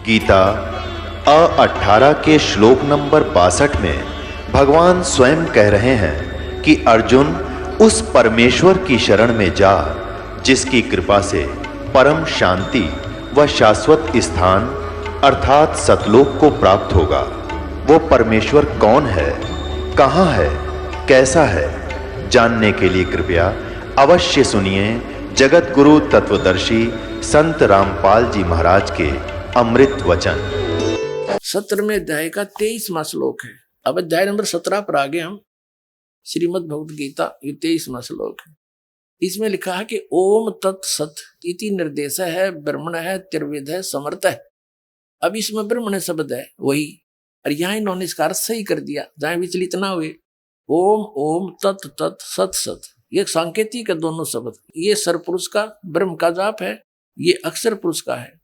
गीता 18 के श्लोक नंबर 62 में भगवान स्वयं कह रहे हैं कि अर्जुन उस परमेश्वर की शरण में जा जिसकी कृपा से परम शांति व शाश्वत स्थान अर्थात सतलोक को प्राप्त होगा। वो परमेश्वर कौन है, कहाँ है, कैसा है, जानने के लिए कृपया अवश्य सुनिए जगत गुरु तत्वदर्शी संत रामपाल जी महाराज के अमृत वचन। 17वें अध्याय का 23वां श्लोक है। अब अध्याय नंबर 17 पर आगे हम श्रीमद् भगवद गीता, ये 23वां श्लोक है। इसमें लिखा है कि ओम तत्सत इति निर्देश है, ब्रह्मण है, त्रिविध है, समर्थ है। अब इसमें ब्रह्मण शब्द है वही, और यहाँ इन्होंने इसका अर्थ सही कर दिया जहां विचलित ना हुए। ओम ओम तत् तत् सत सत, ये सांकेतिक है दोनों शब्द। ये सरपुरुष का ब्रह्म का जाप है, ये अक्षर पुरुष का है,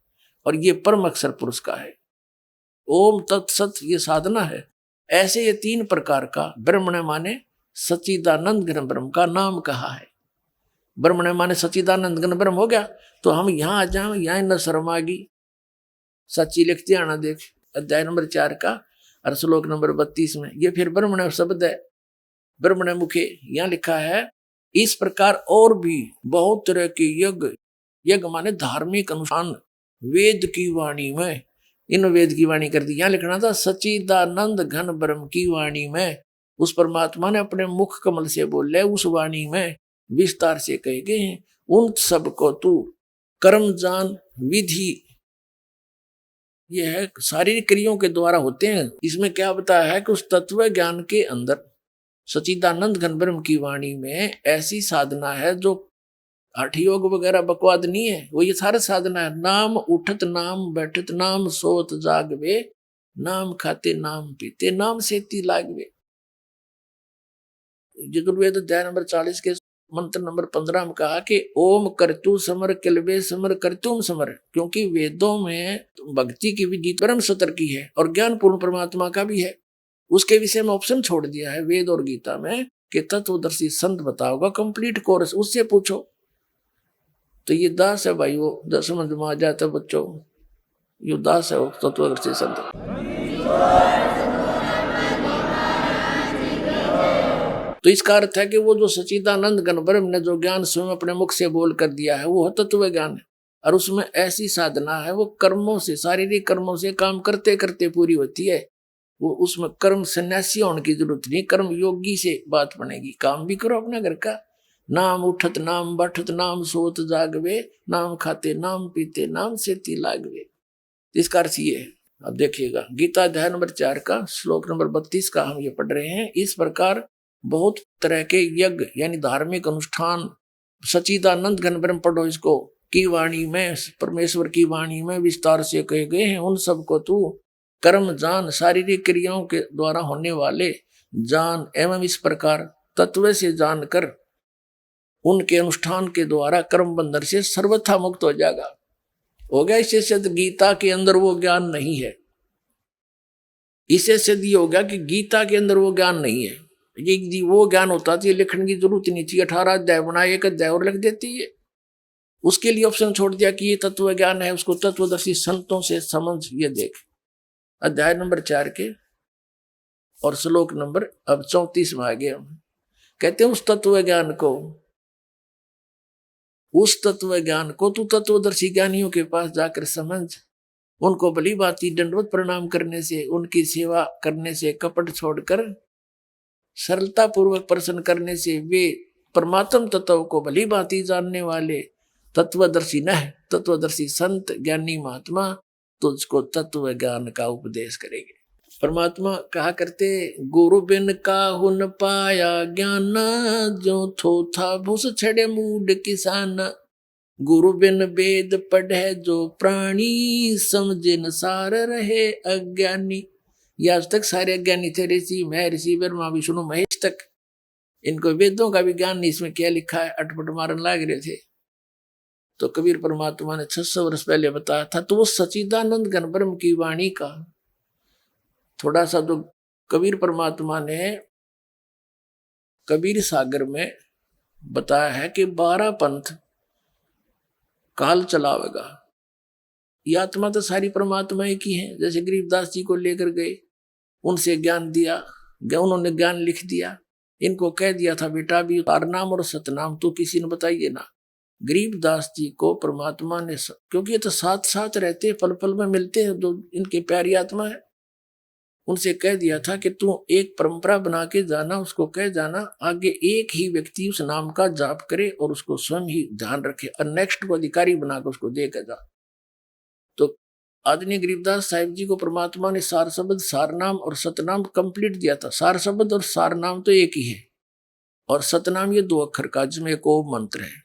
और ये परम अक्षर पुरुष का है। ओम तत्सत ये साधना है। ऐसे ये 3 प्रकार का ब्रह्मण माने सच्चिदानंद घन ब्रह्म का नाम कहा है। ब्रह्मण माने सच्चिदानंद घन ब्रह्म हो गया। तो हम यहाँ आ जाए, यहाँ न शर्म आ गई। सच्ची लिखते आना देख अध्याय नंबर 4 का और श्लोक नंबर 32 में ये फिर ब्रह्मण शब्द है, ब्रह्मण मुखे। यहाँ लिखा है इस प्रकार और भी बहुत तरह के यज्ञ, यज्ञ माने धार्मिक अनुष्ठान वेद की वाणी में, इन वेद की वाणी कर दी। यहाँ लिखना था सच्चिदानंद घन ब्रह्म की वाणी में, उस परमात्मा ने अपने मुख कमल से बोले उस वाणी में विस्तार से कहे गए हैं। उन सब को तू कर्म जान विधि, यह है शारीरिक क्रियाओं के द्वारा होते हैं। इसमें क्या बताया है कि उस तत्व ज्ञान के अंदर सच्चिदानंद घन ब्रह्म की वाणी में ऐसी साधना है जो हठ योग वगैरह बकवाद नहीं है, वो ये सारा साधना है। नाम उठत नाम बैठत नाम सोत जागवे, नाम खाते नाम पीते नाम सेती लागवे। यजुर्वेद अध्याय नंबर 40 के मंत्र नंबर 15 में कहा कि ओम करतु समर किलवे समर करतुम समर, क्योंकि वेदों में भक्ति की विधि परम सतर की है और ज्ञान पूर्ण परमात्मा का भी है। उसके विषय में ऑप्शन छोड़ दिया है वेद और गीता में कि तत्वदर्शी संत बताओगा कंप्लीट कोर्स, उससे पूछो। तो ये दास है भाई, वो समझ में आ जाता बच्चों, ये दास है वो तत्वदर्शी संत। तो इसका अर्थ है कि वो जो सच्चिदानंद घन ब्रह्म ने जो ज्ञान स्वयं अपने मुख से बोल कर दिया है वो तत्व ज्ञान है। और उसमें ऐसी साधना है वो कर्मों से, शारीरिक कर्मों से काम करते करते पूरी होती है। वो उसमें कर्म सन्यासी होने की जरूरत नहीं, कर्म योगी से बात बनेगी। काम भी करो अपना घर का, नाम उठत नाम बैठत नाम सोत जागवे, नाम खाते नाम पीते नाम सेती लागवे। इसका अर्थ ये है। अब देखिएगा गीता अध्याय नंबर 4 का श्लोक नंबर 32 का हम ये पढ़ रहे हैं। इस प्रकार बहुत तरह के यज्ञ यानी धार्मिक अनुष्ठान सच्चिदानंद घन ब्रह्म पढ़ो इसको की वाणी में, परमेश्वर की वाणी में विस्तार से कहे गए हैं। उन सबको तू कर्म जान, शारीरिक क्रियाओं के द्वारा होने वाले जान एवं इस प्रकार तत्व से जानकर उनके अनुष्ठान के द्वारा कर्म बंधन से सर्वथा मुक्त हो जाएगा। हो गया। इससे सिद्ध गीता के अंदर वो ज्ञान नहीं है। इससे सिद्ध ये हो गया कि गीता के अंदर वो ज्ञान नहीं है। ये वो ज्ञान होता तो ये लिखने की जरूरत नहीं थी। 18 अध्याय बनाए, एक अध्याय और लिख देती है। उसके लिए ऑप्शन छोड़ दिया कि ये तत्व ज्ञान है, उसको तत्वदर्शी संतों से समझ। ये देख अध्याय नंबर 4 के और श्लोक नंबर अब 34 में आ गए हम। कहते हैं उस तत्व ज्ञान को तू तत्वदर्शी ज्ञानियों के पास जाकर समझ। उनको भली भांति दंडवत प्रणाम करने से, उनकी सेवा करने से, कपट छोड़कर सरलता पूर्वक प्रश्न करने से वे परमात्म तत्व को भली भांति जानने वाले तत्वदर्शी न है, तत्वदर्शी संत ज्ञानी महात्मा तुझको तत्व ज्ञान का उपदेश करेंगे। परमात्मा कहा करते गुरु बिन काहू न पाया ज्ञान, जो थो था भूस छड़े मूड किसान। गुरु बिन वेद पढ़े जो प्राणी, समझे न सार रहे अज्ञानी। ये आज तक सारे अज्ञानी थे, ऋषि महर्षि ब्रह्मा विष्णु महेश तक। इनको वेदों का भी ज्ञान नहीं, इसमें क्या लिखा है अटपट मारन लाग रहे थे। तो कबीर परमात्मा ने 600 वर्ष पहले बताया था। तो वो सच्चिदानंद घन ब्रह्म की वाणी का थोड़ा सा जो कबीर परमात्मा ने कबीर सागर में बताया है कि 12 पंथ काल चलावेगा। ये आत्मा तो सारी परमात्मा ही की है। जैसे गरीबदास जी को लेकर गए, उनसे ज्ञान दिया, उन्होंने ज्ञान लिख दिया, इनको कह दिया था बेटा भी नाम और सतनाम तो किसी ने बताइए ना। गरीबदास जी को परमात्मा ने क्योंकि ये तो साथ साथ रहते, पल पल में मिलते हैं, जो इनके प्यारी आत्मा है, उनसे कह दिया था कि तू एक परंपरा बना के जाना, उसको कह जाना आगे एक ही व्यक्ति उस नाम का जाप करे और उसको स्वयं ही ध्यान रखे और नेक्स्ट को अधिकारी बनाकर उसको दे के जा। तो आदरणीय गरीबदास साहिब जी को परमात्मा ने सार शब्द, सार नाम और सतनाम कंप्लीट दिया था। सार शब्द और सार नाम तो एक ही है, और सतनाम ये 2 अक्षर का, जिसमें एक ओम मंत्र है।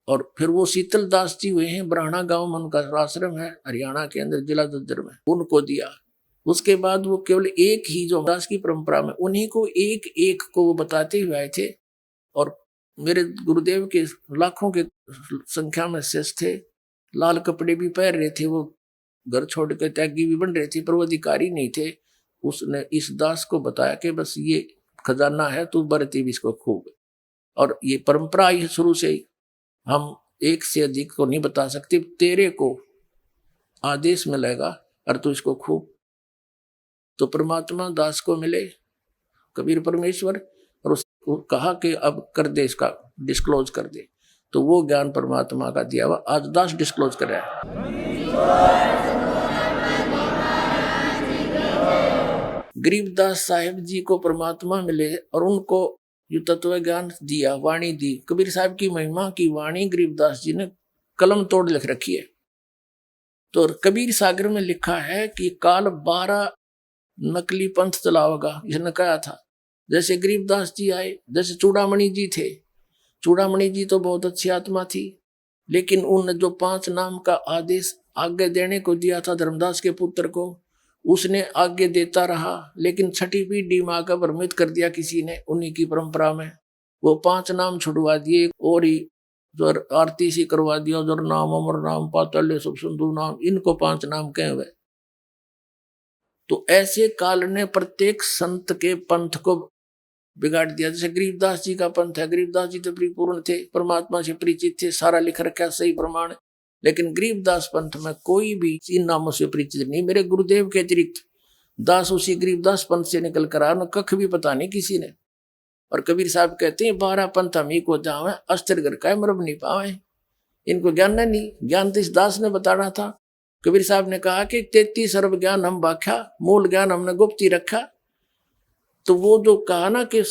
और फिर वो शीतल दास जी हुए हैं, ब्राह्मणा गांव में उनका आश्रम है, हरियाणा के अंदर जिला दद्दर में, उनको दिया। उसके बाद वो केवल एक ही जो दास की परंपरा में, उन्हीं को एक एक को वो बताते हुए आए थे। और मेरे गुरुदेव के लाखों के संख्या में शिष्य थे, लाल कपड़े भी पहन रहे थे, वो घर छोड़ के त्यागी भी बन रहे थे, पर वो अधिकारी नहीं थे। उसने इस दास को बताया कि बस ये खजाना है, तू बरती भी इसको खूब। और ये परंपरा आई शुरू से ही, हम एक से अधिक को नहीं बता सकते, तेरे को आदेश मिलेगा और तू इसको खूब। तो परमात्मा दास को मिले कबीर परमेश्वर, और उसको कहा कि अब कर दे, इसका डिस्क्लोज कर दे। तो वो ज्ञान परमात्मा का दिया हुआ आज दास डिस्क्लोज कर रहा है। गरीबदास साहिब जी को परमात्मा मिले और उनको ये तत्व ज्ञान दिया, वाणी दी। कबीर साहब की महिमा की वाणी गरीबदास जी ने कलम तोड़ लिख रखी है। तो कबीर सागर में लिखा है कि काल 12 नकली पंथ चलाओगा, इसने कहा था। जैसे गरीबदास जी आए, जैसे चूड़ामणि जी थे, चूड़ामणि जी तो बहुत अच्छी आत्मा थी, लेकिन उन जो 5 नाम का आदेश आगे देने को दिया था धर्मदास के पुत्र को, उसने आगे देता रहा, लेकिन 6ठी पीढ़ी माँ का भ्रमित कर दिया किसी ने, उन्हीं की परंपरा में वो 5 नाम छुड़वा दिए और ही जो आरती सी करवा दिया, जो नाम अमर नाम पातल्य सब सिंधु नाम, इनको 5 नाम कहे हुए। तो ऐसे काल ने प्रत्येक संत के पंथ को बिगाड़ दिया। जैसे गरीबदास जी का पंथ है, गरीबदास जी तो परिपूर्ण थे, परमात्मा से परिचित थे, सारा लिख रखा सही प्रमाण, लेकिन गरीबदास पंथ में कोई भी इन नामों से परिचित नहीं। मेरे गुरुदेव के अतिरिक्त दास उसी गरीबदास पंथ से निकल कर आया, कख भी पता नहीं किसी ने। और कबीर साहब कहते हैं 12 पंथ हम ही को जावे, अस्त्र घर का मरब नहीं पावे। इनको ज्ञान नहीं, ज्ञान तो इस दास ने बताना था। कबीर साहब ने कहा कि 33 अरब ज्ञान हम बाख्या, मूल ज्ञान हमने गुप्त ही रखा। तो वो जो कहा ना कि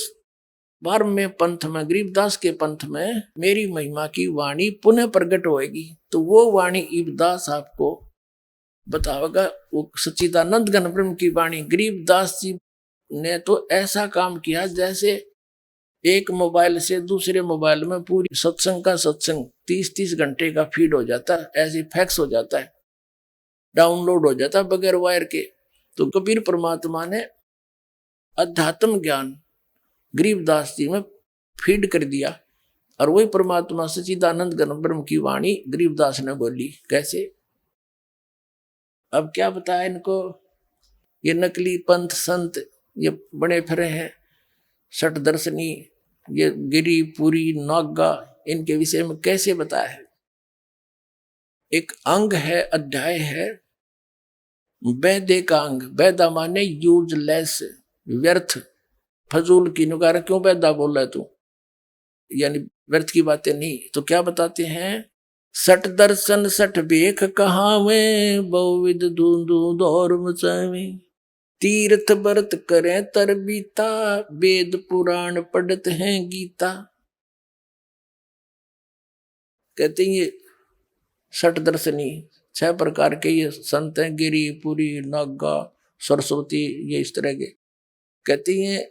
12वें पंथ में, गरीबदास के पंथ में मेरी महिमा की वाणी पुनः प्रकट होएगी, तो वो वाणी इबदास आपको बतावेगा। वो सच्चिदानंद घन ब्रह्म की वाणी। गरीबदास जी ने तो ऐसा काम किया जैसे एक मोबाइल से दूसरे मोबाइल में पूरी सत्संग का सत्संग 30-30 घंटे का फीड हो जाता है, ऐसे फैक्स हो जाता है, डाउनलोड हो जाता है बगैर वायर के। तो कबीर परमात्मा ने अध्यात्म ज्ञान गरीबदास जी में फीड कर दिया, और वही परमात्मा सच्चिदानंद घन ब्रह्म की वाणी गरीबदास ने बोली। कैसे? अब क्या बताया इनको? ये नकली पंथ संत ये बने फिरे हैं, सठ दर्शनी, ये गिरी पुरी नागा, इनके विषय में कैसे बताया है? एक अंग है, अध्याय है वैदे का अंग। वैदा माने यूजलेस, व्यर्थ, फजूल की नुकार। क्यों वैदा बोल रहा है तू, यानी व्यर्थ की बातें नहीं। तो क्या बताते हैं? सठ दर्शन सठ बेख कहावे, बहुविध धूंधू दौर मचावे, तीर्थ व्रत करें तर बीता, वेद पुराण पढ़त हैं गीता। कहते हैं ये 6 दर्शनी, 6 प्रकार के ये संत हैं, गिरी पुरी नागा सरस्वती, ये इस तरह के। कहते हैं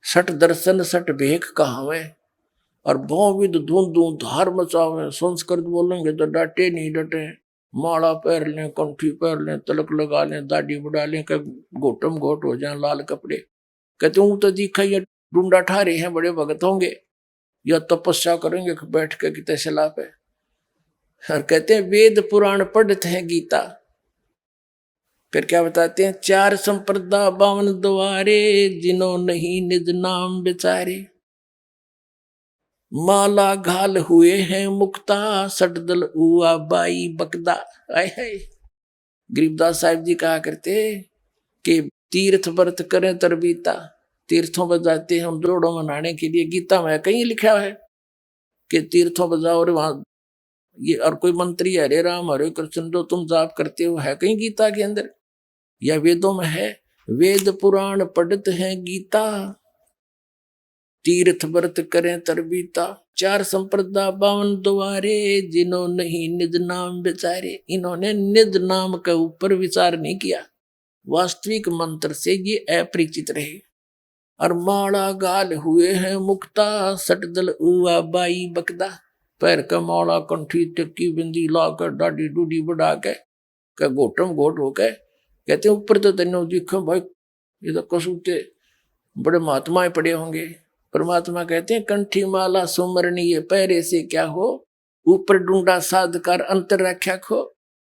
6 दर्शन 6 भेख कहावे, और बहुविध धूंधू धार मचावे। संस्कृत बोलेंगे तो डांटे नहीं डटे, माला पहन लें, कंठी पहन लें, तिलक लगा लें, दाढ़ी बढ़ा लें, घोटम घोट हो जाए, लाल कपड़े। कहते हूँ तो दिखा ये डूंडा ठारे हैं, बड़े भगत होंगे, या तपस्या करेंगे बैठ के कितने सलाह पे। और कहते हैं वेद पुराण पढ़ते हैं गीता। फिर क्या बताते हैं? 4 संप्रदा 52 द्वारे, जिन्हों नहीं निज नाम विचारे। माला घाल हुए हैं मुक्ता, सटदल उआ बाई बकदा। आय हाय, गरीबदास साहिब जी कहा करते कि तीर्थ व्रत करें तरबीता, तीर्थों पर जाते हैं हम जोड़ों मनाने के लिए। गीता में कहीं लिखा है कि तीर्थों पर जाओ और वहां ये, और कोई मंत्री हरे राम हरे कृष्ण जो तुम जाप करते हो, है कहीं गीता के अंदर या वेदों में है? वेद पुराण पढ़ते हैं गीता, तीर्थ व्रत करें तरबीता। 4 संप्रदा 52 द्वारे, जिन्हों नहीं निज नाम विचारे। इन्होंने निज नाम के ऊपर विचार नहीं किया, वास्तविक मंत्र से ये अपरिचित रहे। और माला गाल हुए हैं मुक्ता, सटदल उआ बाई बकदा। पैर का माला, कंठी टिक्की बिंदी लाकर, डाडी डूडी बढ़ा के गोटम गोट होके कहते हैं ऊपर तो तेनों दिखो भाई, ये तो कसूते बड़े महात्माएं पड़े होंगे। परमात्मा कहते हैं कंठी माला सुमरनी ये पैरे से क्या हो, ऊपर डूंडा साधकार अंतर रख्या खो।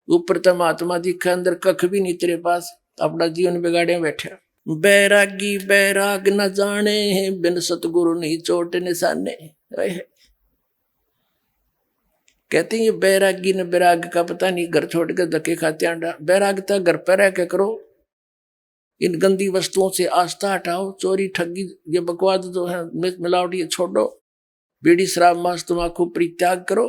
ऊपर तो महात्मा दिखा, अंदर कख भी नहीं तेरे पास, अपना जीवन बिगाड़े बैठा। बैरागी बैराग न जाने, बिन सतगुरु नहीं चोट निशाने। कहते हैं ये बैरागी ने बैराग का पता नहीं, घर छोड़ के धक्के खाते आंडा। बैरागता घर पर रह के करो, इन गंदी वस्तुओं से आस्था हटाओ। चोरी ठगी ये बकवाद जो है मिलावट ये छोड़ो। बीड़ी शराब मांस तम्बाकू परित्याग करो,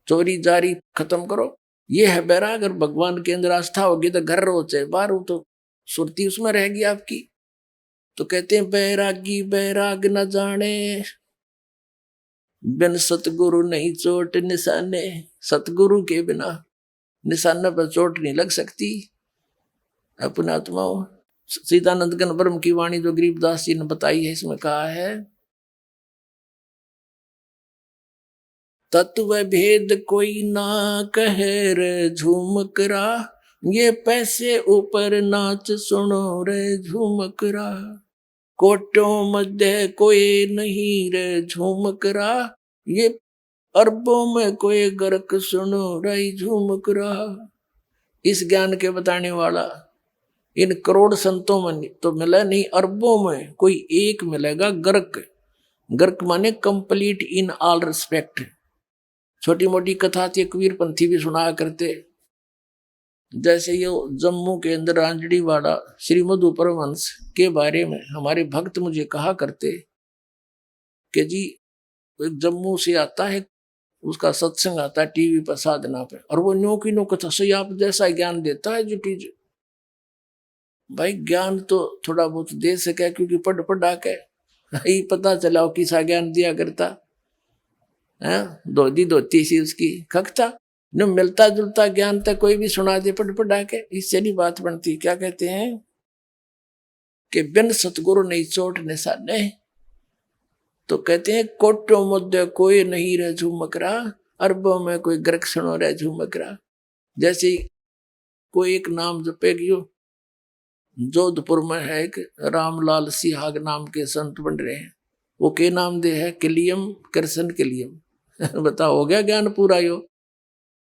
चोरी जारी खत्म करो। ये है बैराग। और भगवान के अंदर आस्था होगी तो घर रहो चाहे बाहर हो, तो सुरती उसमें रहेगी आपकी। तो कहते हैं बैरागी बैराग न जाने, बिन सतगुरु नहीं चोट निशाने। सतगुरु के बिना निशाना पर चोट नहीं लग सकती। अपना आत्माओं, सीतानंद गण ब्रह्म की वाणी जो गरीबदास जी ने बताई है, इसमें कहा है तत्व भेद कोई ना कहे रे झूमकरा, ये पैसे ऊपर नाच सुनो रे झूमकरा। कोटों मध्य कोई नहीं रे झूमकरा, ये अरबों में कोई गर्क सुनो रे झूमकरा। इस ज्ञान के बताने वाला इन करोड़ संतों में तो मिला नहीं, अरबों में कोई एक मिलेगा गर्क। गर्क माने कंप्लीट इन ऑल रिस्पेक्ट। छोटी मोटी कथा थी, कबीर पंथी भी सुनाया करते। जैसे ये जम्मू के अंदर रांजड़ी वाला श्रीमद परमहंस के बारे में हमारे भक्त मुझे कहा करते कि जी एक जम्मू से आता है, उसका सत्संग आता है टीवी पर साधना पे, और वो नो की नो कथा सही आप जैसा ज्ञान देता है। जो टीज भाई ज्ञान तो थोड़ा बहुत दे सके, क्योंकि पढ़ पढ़ा के ही पता चला किसा ज्ञान दिया करता है। धोती धोती सी उसकी खकता न, मिलता जुलता ज्ञान तक कोई भी सुना दे पढ़ पढ़ा के, इससे नहीं बात बनती। क्या कहते हैं कि बिन सतगुरु नहीं चोट निशाने। तो कहते हैं कोटों मुद्दे कोई नहीं रह झूमकरा, अरबों में कोई गर्क सुनो रह झूमकरा। जैसे कोई एक नाम जपेगियो, जोधपुर में है एक रामलाल सिहाग नाम के संत बन रहे हैं। वो के नाम दे है किलियम कृष्ण किलियम। बताओ हो गया ज्ञान पूरा। यो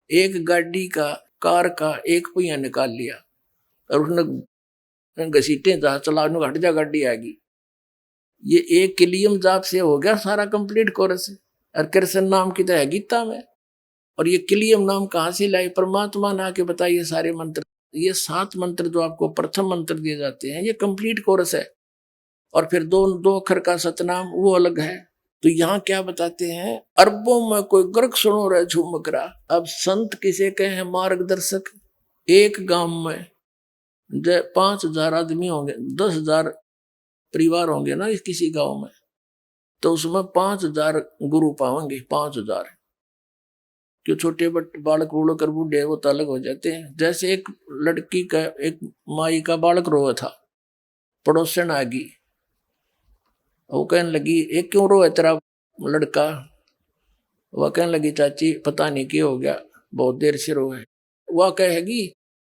एक गाड़ी का कार का एक पहिया निकाल लिया और उसने घसीटे जहां चला, हट जा गाड़ी आएगी। ये एक किलियम जाप से हो गया सारा कंप्लीट कोर्स। और कृष्ण नाम की तो है गीता में। और ये किलियम नाम कहाँ से लाई? परमात्मा ने आके बताइए सारे मंत्र। ये 7 मंत्र जो आपको प्रथम मंत्र दिए जाते हैं, ये कंप्लीट कोर्स है। और फिर दो अक्षर का सतनाम वो अलग है। तो यहाँ क्या बताते हैं, अरबों में कोई गर्क सुनो रहे झूमकरा। अब संत किसे कहे हैं? मार्गदर्शक। एक गांव में 5,000 आदमी होंगे, 10,000 परिवार होंगे ना किसी गांव में, तो उसमें 5,000 गुरु पाएंगे। 5,000 क्यों? छोटे बालक बूढ़ो कर बूढ़े वो तो अलग हो जाते हैं। जैसे एक लड़की का, एक माई का बालक रोया था, पड़ोसन आ गई, वो कहने लगी एक क्यों रोए तेरा लड़का? वह कहने लगी चाची पता नहीं क्या हो गया, बहुत देर से रोए। वह कहेगी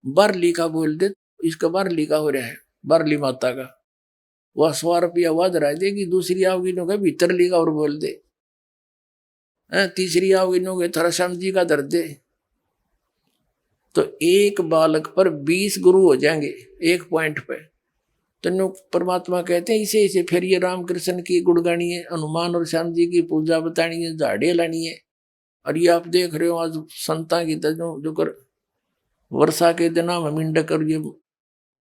बारली का बोल दे, इसका बारली का हो रहा है, बारली माता का। वह 100 रुपया आवाज रह देगी। दूसरी आओगी नो भीतरली का और बोल दे। तीसरी आओगी नो थारा श्याम जी का दर्द दे। तो एक बालक पर 20 गुरु हो जाएंगे एक पॉइंट पे। तो परमात्मा कहते हैं इसे इसे फिर ये राम कृष्ण की गुणगानी है, हनुमान और श्याम जी की पूजा बतानी है, झाड़ियाँ लानी है। और ये आप देख रहे हो आज संता की जो कर वर्षा के दिना में मिंडक और ये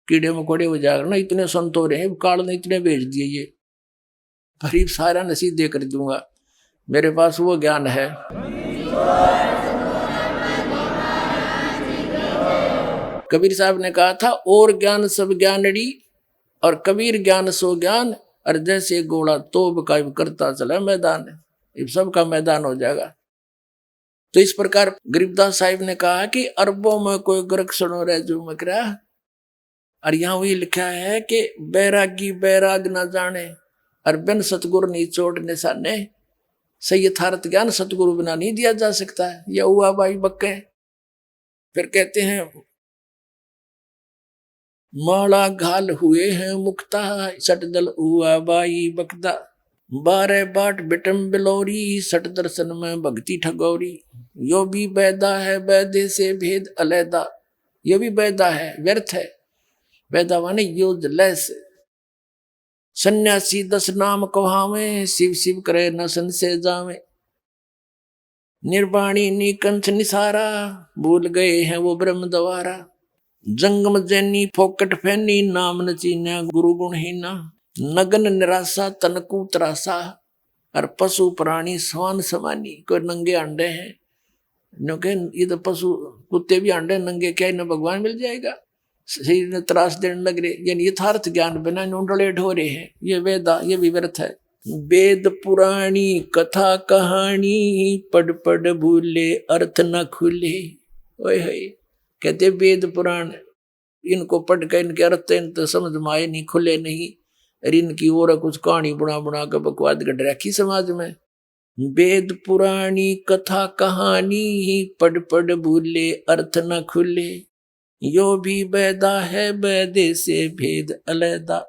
कीड़े मकोड़े हो जाकर ना इतने संत हो रहे हैं, काल ने इतने भेज दिए, ये गरीब सारा नसीब दे कर दूंगा, मेरे पास वो ज्ञान है। कबीर साहब ने कहा था और ज्ञान सब ज्ञानड़ी और कबीर ज्ञान सो ज्ञान, और जैसे घोड़ा तोब का करता चला मैदान, ये सबका मैदान हो जाएगा। तो इस प्रकार गरीबदास साहिब ने कहा कि अरबों में कोई गर्क सुनो रह जो मकरा, और यहाँ वही लिखा है कि बैरागी बैराग ना जाने और बिन सतगुरु नहीं चोट निशाने, सही यथार्थ ज्ञान सतगुरु बिना नहीं दिया जा सकता है। यह हुआ भाई बक्के। फिर कहते हैं माला घाल हुए हैं मुक्ता, सटदल हुआ बाई बकदा, 12 बाट बिटम बिलोरी, सट दर्शन में भक्ति ठगौरी, यो भी बैदा है बैदे से भेद अलैदा, यो भी बैदा है व्यर्थ है, बैदा माने यूजलेस। सन्यासी 10 नाम कहावे, शिव शिव करे न सन से जावे, निर्वाणी निकंठ निसारा, भूल गए हैं वो ब्रह्म द्वारा, जंगम जैनी फोकट फैनी, नाम न चीन्या गुरु गुणहीना, नगन निराशा तनकू त्रासा, और पशु प्राणी स्वान समानी। कोई नंगे अंडे हैं, क्योंकि ये तो पशु कुत्ते भी अंडे नंगे, क्या इन्हें भगवान मिल जाएगा, शरीर ने त्रास देने लग रहे, यानी यथार्थ ज्ञान बिना नुंडले ढोरे हैं, ये वेदा ये भी व्यर्थ है। वेद पुराणी कथा कहानी, पढ़ पढ़ भूले अर्थ न खुले, ओए होए। कहते वेद पुराण इनको पढ़ कर इनके अर्थ तो समझ में आए नहीं, खुले नहीं, और इनकी और कुछ कहानी बुना बुना कर बकवाद गढ़ रखी समाज में। वेद पुराणी कथा कहानी, पढ़ पढ़ भूले अर्थ न खुले, यो भी बैदा है बैदे से भेद अलैदा।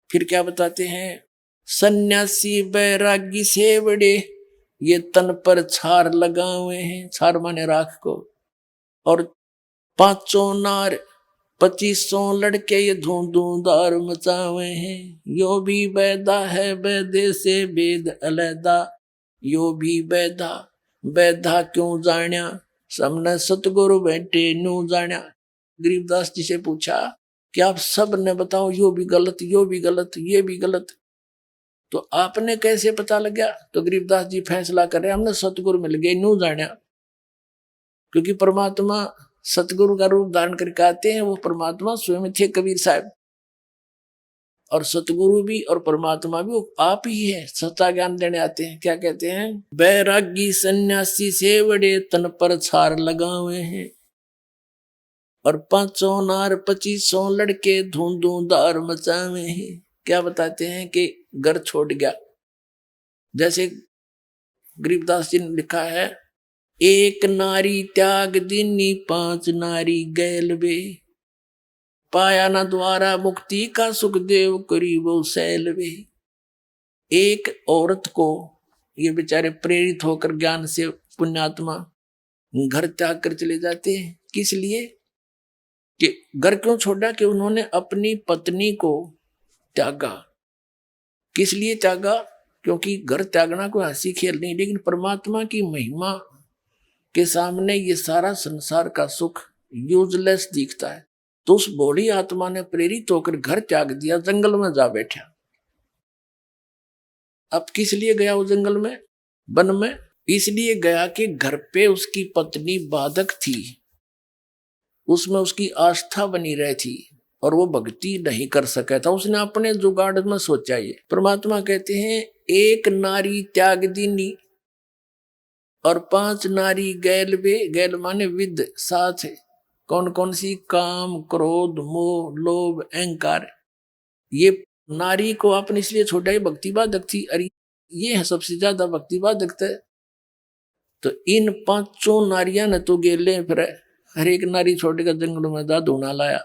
फिर क्या बताते हैं, सन्यासी बैरागी से बड़े, ये तन पर छार लगाए हैं, छार माने राख को, और 500 नार 2500 लड़के ये धूंधार मचावे हैं, यो भी बैदा है बैदे से भेद अलैदा, यो भी बैदा, बैदा क्यों जाण्या, सबने सतगुरु बैठे न्यू जाण्या। गरीबदास जी से पूछा कि आप सब ने बताओ यो भी गलत यो भी गलत ये भी गलत, तो आपने कैसे पता लग गया? तो गरीबदास जी फैसला कर रहे हमने सतगुरु मिल गए न्यू जाण्या, क्योंकि परमात्मा सतगुरु का रूप धारण करके आते हैं, वो परमात्मा स्वयं थे कबीर साहब, और सतगुरु भी और परमात्मा भी वो आप ही है, सच्चा ज्ञान देने आते हैं। क्या कहते हैं, बैरागी सन्यासी से बड़े तन पर छार लगावे हैं, और 500 नार 2500 लड़के धूंधार मचावे हैं। क्या बताते हैं कि घर छोड़ गया, जैसे गरीबदास जी ने लिखा है, एक नारी त्याग दीनी 5 नारी गैल बे, पाया न द्वारा मुक्ति का सुखदेव करीबो सैल बे। एक औरत को ये बेचारे प्रेरित होकर ज्ञान से पुण्यात्मा घर त्याग कर चले जाते हैं, किस लिए कि घर क्यों छोड़ा, कि उन्होंने अपनी पत्नी को त्यागा। किस लिए त्यागा, क्योंकि घर त्यागना कोई हंसी खेल नहीं, लेकिन परमात्मा की महिमा के सामने ये सारा संसार का सुख यूजलेस दिखता है। तो उस बूढ़ी आत्मा ने प्रेरित होकर घर त्याग दिया, जंगल में जा बैठा। अब किस लिए गया वो जंगल में वन में? इसलिए गया कि घर पे उसकी पत्नी बाधक थी, उसमें उसकी आस्था बनी रही थी और वो भक्ति नहीं कर सका था। उसने अपने जुगाड़ में सोचा। ये परमात्मा कहते हैं, एक नारी त्याग दीनी और 5 नारी गैल बे। गैल माने विद, साथ है। कौन कौन सी? काम, क्रोध, मोह, लोभ, अहंकार। ये नारी को आपने इसलिए छोड़ा, ये भक्ति बाधक थी। अरे ये है सबसे ज्यादा भक्ति बाधक है। तो इन 5 नारियां ने तो गेले फिर हर एक नारी छोड़कर जंगल में दा धूना लाया।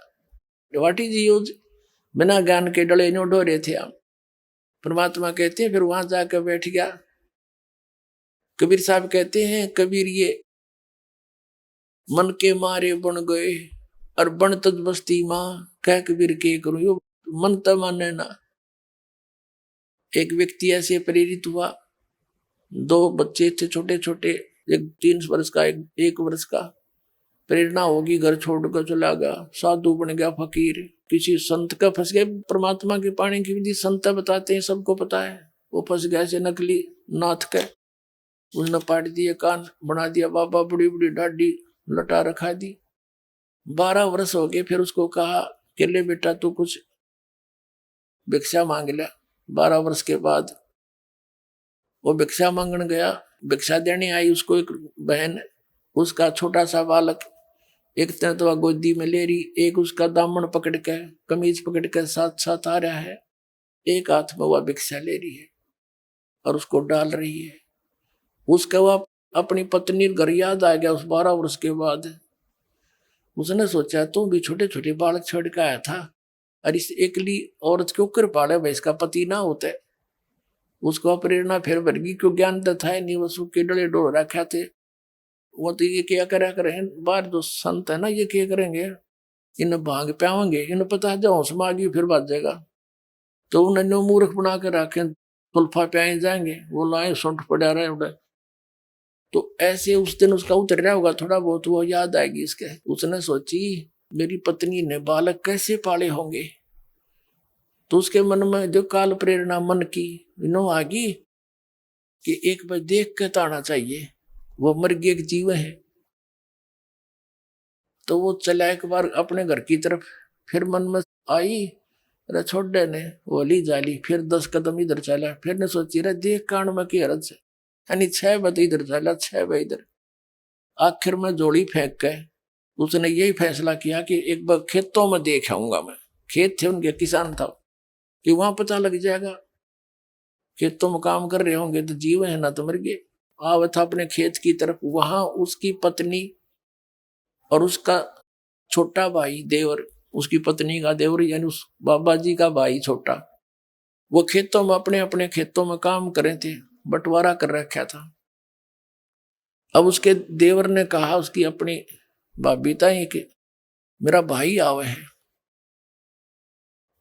What is use? बिना ज्ञान के डले नो डोरे थे हम। परमात्मा कहते हैं फिर वहां जाकर बैठ गया। कबीर साहब कहते हैं, कबीर ये मन के मारे बन गए और बन तज बस्ती माँ, कह कबीर के करूं। यो मन तो माने ना। एक व्यक्ति ऐसे प्रेरित हुआ, दो बच्चे थे छोटे छोटे, एक 3 वर्ष का, एक 1 वर्ष का। प्रेरणा होगी, घर छोड़कर चला गया, साधु बन गया, फकीर, किसी संत का फंस गया। परमात्मा के पाने की विधि संत बताते हैं, सबको पता है। वो फंस गया ऐसे नकली नाथ के, उसने पाट दिए कान, बना दिया बाबा, बड़ी बड़ी ढाडी लटा रखा दी। 12 वर्ष हो गए, फिर उसको कहा कि ले बेटा तू कुछ भिक्षा मांग ले। 12 वर्ष के बाद वो भिक्षा मांगने गया, भिक्षा देने आई उसको एक बहन, उसका छोटा सा बालक, एक तरह तो गोदी में ले रही, एक उसका दामन पकड़ के, कमीज पकड़ के साथ साथ आ रहा है, एक हाथ में वह भिक्षा ले रही है और उसको डाल रही है। उसका वह अपनी पत्नी घर याद आ गया उस 12 वर्ष के बाद। उसने सोचा तू भी छोटे छोटे बालक छोड़ के आया था, और इस एकली औरत क्यों कर पाले भाई, इसका पति ना होता। उसको प्रेरणा फिर बढ़ गई, क्यों ज्ञान तो था नहीं, वो के डले डोल रखा थे। वो तो ये क्या करा करें, बाहर जो संत है ना, ये क्या करेंगे, इन्हें भांग पावेंगे, इन्हें पता है जो समागी फिर बात जाएगा, तो उन्हें मूर्ख बना के रखे, सुल्फा प्याए जाएंगे, वो लाए सुंठ पड़ा रहे उड़े। तो ऐसे उस दिन उसका उतर रहा होगा थोड़ा बहुत, वो याद आएगी इसके। उसने सोची मेरी पत्नी ने बालक कैसे पाले होंगे, तो उसके मन में जो काल प्रेरणा मन की इनो आ गई कि एक बार देख के तो आना चाहिए, वो मर गया एक जीव है। तो वो चला एक बार अपने घर की तरफ, फिर मन में आई, अरे छोटे ने वो ली जाली, फिर 10 कदम इधर चला, फिर ने सोची रे देख कांड में की हरज है, यानी 6 बजे इधर चला, 6 बजे इधर। आखिर में जोड़ी फेंक के उसने यही फैसला किया कि एक बार खेतों में देख आऊंगा मैं। खेत थे उनके, किसान था, कि वहां पता लग जाएगा, खेतों में काम कर रहे होंगे तो जीव है ना तो मर गए। आवा था अपने खेत की तरफ, वहां उसकी पत्नी और उसका छोटा भाई देवर, उसकी पत्नी का देवर यानी उस बाबा जी का भाई छोटा, वो खेतों में अपने अपने खेतों में काम कर रहे थे, बंटवारा कर रखा था। अब उसके देवर ने कहा उसकी अपनी भाभी ताई कि मेरा भाई आवे है।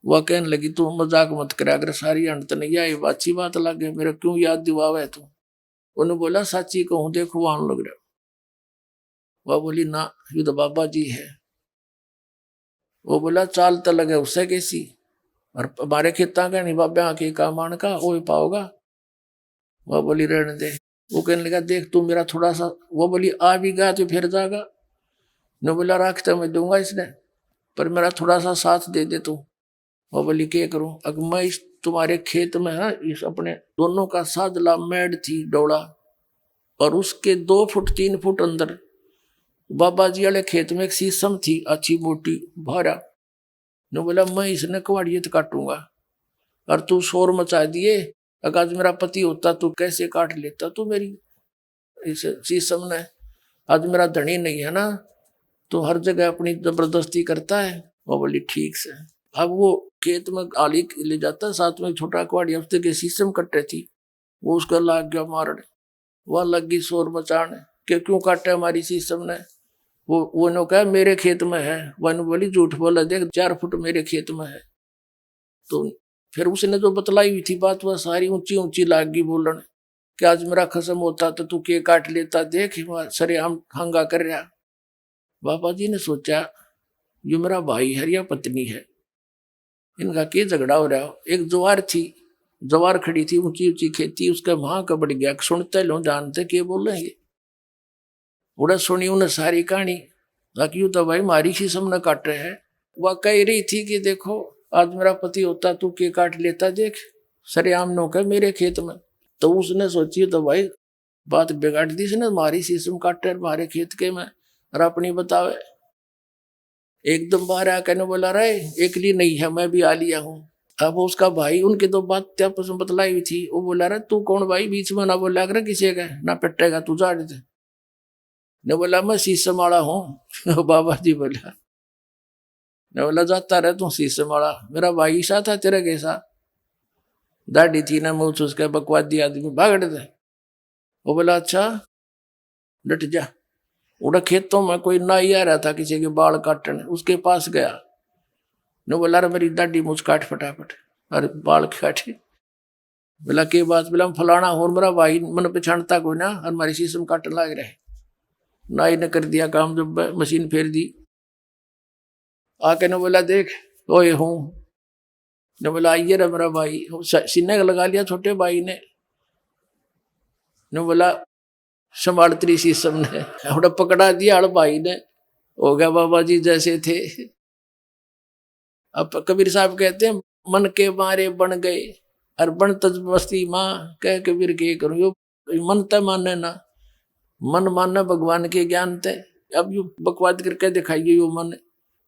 वह कहने लगी तू मजाक मत करा, अगर सारी अंत नहीं आई अच्छी बात लगे, मेरा क्यों याद दिवावे तू। उन्होंने बोला साची कहूं देखो वहां लग रहा। वह बोली ना ये तो बाबा जी है। वो बोला चाल तो लगे उससे कैसी, और हमारे खेता का नहीं बाबा के कामान का वो पाओगा। वह बोली रहने दे। वो कहने लगा देख तू मेरा थोड़ा सा, वो बोली आ भी गया तो फिर जाएगा, न बोला राखता मैं दूंगा इसने, पर मेरा थोड़ा सा साथ दे दे तू। वो बोली क्या करूं, अगर मैं इस तुम्हारे खेत में है इस अपने दोनों का सादला मेड थी डोड़ा, और उसके 2 फुट 3 फुट अंदर बाबा जी वाले खेत में एक शीशम थी अच्छी मोटी भारा। ने बोला मैं इसने कवाड़ियत काटूंगा, और तू शोर मचा दिए, अगर आज मेरा पति होता तू कैसे काट लेता तू मेरी इस शीशम ने। आज मेरा धनी नहीं है ना, तो हर जगह अपनी जबरदस्ती करता है। वो बोली ठीक से। अब वो खेत में आली ले जाता, साथ में छोटा कवाड़िया हफ्ते के शीशम कट्टे थी, वो उसका लाग गया मारने। वह लग गई शोर मचाने कि क्यों काटे हमारी शीशम ने। वो नो कहा मेरे खेत में है, वन बोली झूठ बोला, देख 4 फुट मेरे खेत में है। तो फिर उसने जो बतलाई हुई थी बात वह सारी ऊंची ऊंची लाग गई बोलन कि आज मेरा खसम होता तो तू के काट लेता, देख सरे हम हंगा कर रहा। बाबा जी ने सोचा ये मेरा भाई है या पत्नी है, इनका क्या झगड़ा हो रहा हो। एक ज्वार थी, ज्वार खड़ी थी ऊंची ऊंची खेती, उसका वहां का बढ़ गया, सुनते लो जानते के बोलेंगे। उड़ा सुनी उन्हें सारी कहानी, ताकि यूं तो भाई मारी शीशम न काट रहे है। वह कह रही थी कि देखो आज मेरा पति होता तू के काट लेता, देख सरेआम नो के मेरे खेत में। तो उसने सोची तो भाई बात बिगाड़ दी इसने, मारी शीशम काटे मारे खेत के में, और अपनी बतावे। एकदम बाहर आकर बोला रहे एकली नहीं है मैं भी आ लिया हूँ। अब उसका भाई उनके तो बात आपस में बतलाई हुई थी, वो बोला रहा तू कौन भाई बीच में ना बोला कर किसी का ना पिटेगा तू जा दे। ने बोला मैं शीशम वाला हूँ। बाबा जी बोला, ने बोला जाता रहे तू शीशम वाला, मेरा भाई सा था तेरे कैसा, दाढ़ी थी ना मुँह उसके बकवादी आदमी भाग दे। वो बोला अच्छा डट जा। उड़ा खेतों में कोई नाई आ रहा था किसी के बाल काटने, उसके पास गया, ने बोला रे मेरी दाढ़ी मुझ काट फटाफट और बाल काटे। बोला के बात, बोला फलाना और मेरा भाई मन पछाणता कोई ना और हमारी शीशम काटने लग रहे। नाई ने कर दिया काम, जब मशीन फेर दी। आके ने बोला देख ओए हूँ, ने बोला आइए रे मेरा भाई, सीने का लगा लिया छोटे भाई ने बोला संभाल तेरी शीशम ने, हमने पकड़ा दिया अड़ भाई ने, हो गया बाबा जी जैसे थे। अब कबीर साहब कहते हैं मन के मारे बन गए और बन तज बस्ती माँ, कह कबीर के करूँ यो मन तय माने ना, मन मानना भगवान के ज्ञान तय। अब यू बकवाद करके दिखाइए यो मन,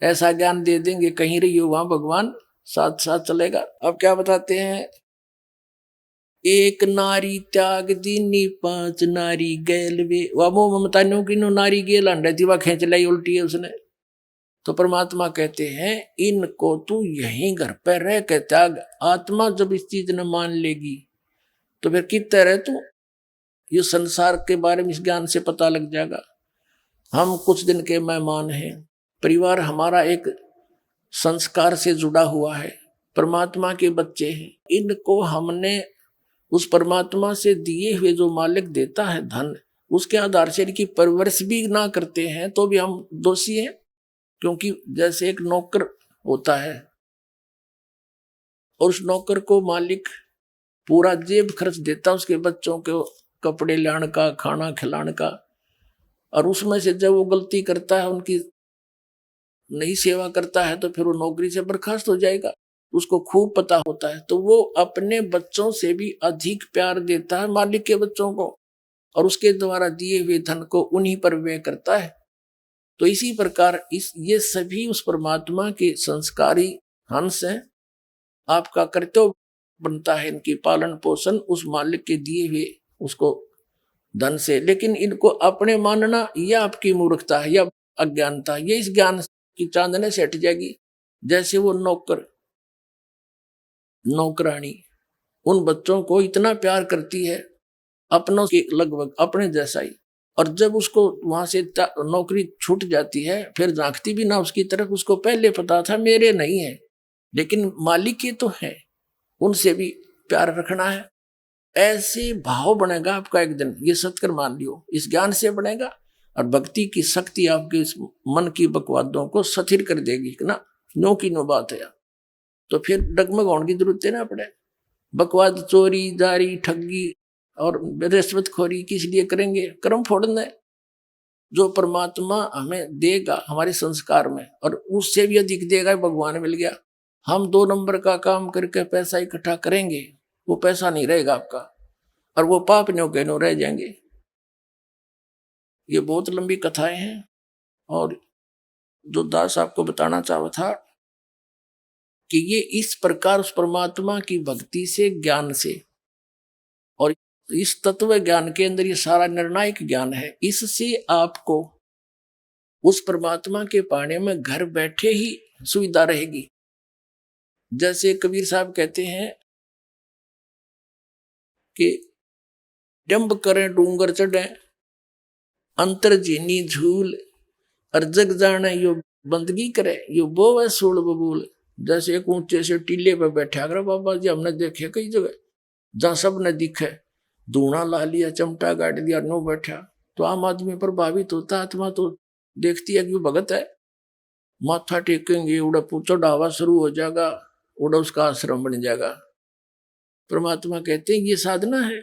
ऐसा ज्ञान दे देंगे कहीं रहियो वहां भगवान साथ साथ चलेगा। अब क्या बताते हैं, एक नारी त्याग दीनी पांच नारी गैल वे, वह मोह ममता नो की नो नारी गेल अंडे थी, वह खींच लाई उल्टी है उसने। तो परमात्मा कहते हैं इनको तू यहीं घर पर रह के त्याग, आत्मा जब इस चीज ने मान लेगी तो फिर कितने रहे तू, ये संसार के बारे में इस ज्ञान से पता लग जाएगा। हम कुछ दिन के मेहमान हैं, परिवार हमारा एक संस्कार से जुड़ा हुआ है, परमात्मा के बच्चे हैं। इनको हमने उस परमात्मा से दिए हुए जो मालिक देता है धन, उसके आधार से इनकी परवरिश भी ना करते हैं तो भी हम दोषी हैं। क्योंकि जैसे एक नौकर होता है और उस नौकर को मालिक पूरा जेब खर्च देता उसके बच्चों के कपड़े लाने का, खाना खिलाने का, और उसमें से जब वो गलती करता है, उनकी नहीं सेवा करता है, तो फिर वो नौकरी से बर्खास्त हो जाएगा। उसको खूब पता होता है, तो वो अपने बच्चों से भी अधिक प्यार देता है मालिक के बच्चों को, और उसके द्वारा दिए हुए धन को उन्हीं पर व्यय करता है। तो इसी प्रकार ये सभी उस परमात्मा के संस्कारी हंस हैं। आपका कर्तव्य बनता है इनकी पालन पोषण उस मालिक के दिए हुए उसको धन से, लेकिन इनको अपने मानना यह आपकी मूर्खता है या अज्ञानता, ये इस ज्ञान की चांदने से हट जाएगी। जैसे वो नौकरानी उन बच्चों को इतना प्यार करती है अपनों के लगभग अपने जैसा ही, और जब उसको वहां से नौकरी छूट जाती है फिर झांकती भी ना उसकी तरफ, उसको पहले पता था मेरे नहीं है लेकिन मालिक के तो है, उनसे भी प्यार रखना है। ऐसे भाव बनेगा आपका एक दिन, ये सत्कर मान लियो, इस ज्ञान से बनेगा। और भक्ति की शक्ति आपके इस मन की बकवादों को सथिर कर देगी ना, नो की नो बात है। तो फिर डगमग होने की जरूरत है ना पड़े। बकवाद, चोरी, दारी, ठगी और रिश्वतखोरी किस लिए करेंगे? कर्म फोड़ना है। जो परमात्मा हमें देगा हमारे संस्कार में, और उससे भी अधिक देगा, भगवान मिल गया। हम 2 नंबर का काम करके पैसा इकट्ठा करेंगे, वो पैसा नहीं रहेगा आपका, और वो पाप नो के नो रह जाएंगे। ये बहुत लंबी कथाएं हैं, और जो दास आपको बताना चाहा था कि ये इस प्रकार उस परमात्मा की भक्ति से, ज्ञान से, और इस तत्व ज्ञान के अंदर ये सारा निर्णायक ज्ञान है। इससे आपको उस परमात्मा के पाने में घर बैठे ही सुविधा रहेगी। जैसे कबीर साहब कहते हैं कि डंब करें डूंगर चढ़े अंतर जीनी झूल, और जग जाने यो बंदगी करे यो बोवे सूल बबूल। जैसे एक ऊंचे से टीले पे बैठा कर बाबा जी हमने देखे कई जगह जहां सब ने दिखे, धूना ला लिया, चमटा गाड़ दिया, नो बैठा, तो आम आदमी प्रभावित होता, आत्मा तो देखती है कि वो भगत है। माथा टेकेंगे, उड़ा चढ़ावा शुरू हो जाएगा, उड़ा उसका आश्रम बन जाएगा। परमात्मा कहते हैं ये साधना है।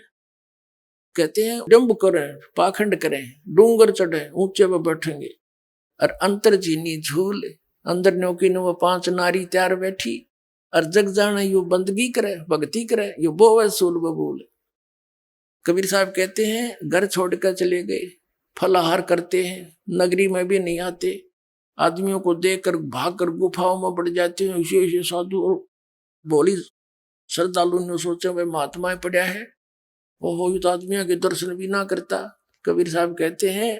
कहते हैं डंब करें, पाखंड करें, डूंगर चढ़े, ऊंचे पे बैठेंगे, और अंतर जीनी झूल, अंदर न्योकी नो 5 नारी तैयार बैठी, और जग जाना यू बंदगी करे, भक्ति करे, यू बोवे सूल बबूल। कबीर साहब कहते हैं घर छोड़कर चले गए, फलाहार करते हैं, नगरी में भी नहीं आते, आदमियों को देखकर भागकर गुफाओं में बढ़ जाते हैं। ऐसे साधु और भोली श्रद्धालु ने सोचा भाई महात्माएं पड़ा है, वो तो आदमियों के दर्शन भी ना करता। कबीर साहब कहते हैं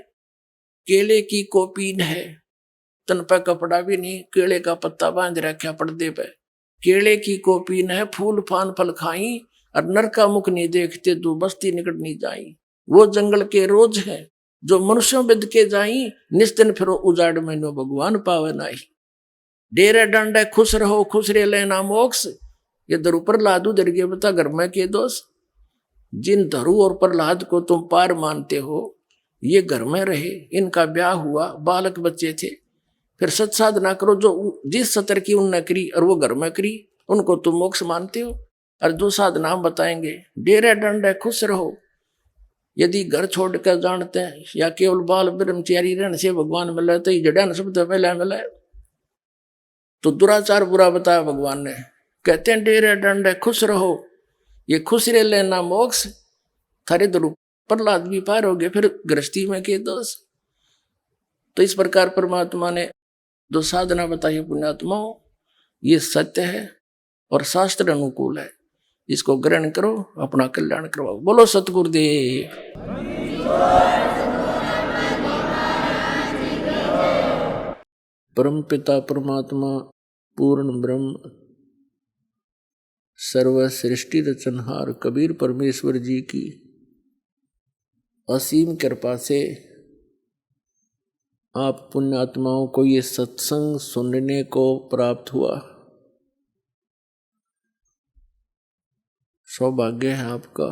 केले की कोपीन है, तन पर कपड़ा भी नहीं, केले का पत्ता बांध रखा पर्दे पे, केले की कोपीन है, फूल फान फल खाई, और नर का मुख नहीं देखते, दो बस्ती निकट नहीं जाई। वो जंगल के रोज है जो मनुष्यों बिद के जाई, निस्तिन फिर उजाड़ में नो भगवान पावे नाही। डेरे डंडे खुश रहो खुश रे लेना मोक्ष। ये धरु प्रहलाद उधर के बता घर में के दोष। जिन धरु और प्रहलाद को तुम पार मानते हो ये घर में रहे, इनका ब्याह हुआ, बालक बच्चे थे, फिर सत साधना करो जो जिस सतर की उनने करी और वो घर में करी, उनको तुम मोक्ष मानते हो। और जो साधना हम बताएंगे, डेरे डंडे खुश रहो। यदि घर छोड़ कर जानते हैं या केवल बाल ब्रह्मचारी रहने से भगवान मिले तो जड़ा सब तो पहले मिले। तो दुराचार बुरा बताया भगवान ने, कहते हैं डेरे डंडे खुश रहो, ये खुश रह लेना मोक्ष। थारे तो प्रहलाद भी पार हो गए, फिर गृहस्थी में के दोष। तो इस प्रकार परमात्मा ने जो साधना बताई पुण्यात्माओं, ये सत्य है और शास्त्र अनुकूल है, इसको ग्रहण करो, अपना कल्याण करवाओ। बोलो सतगुरुदेव। परम पिता परमात्मा पूर्ण ब्रह्म सर्व सृष्टि रचनहार कबीर परमेश्वर जी की असीम कृपा से आप पुण्यात्माओं को ये सत्संग सुनने को प्राप्त हुआ। सौभाग्य है आपका,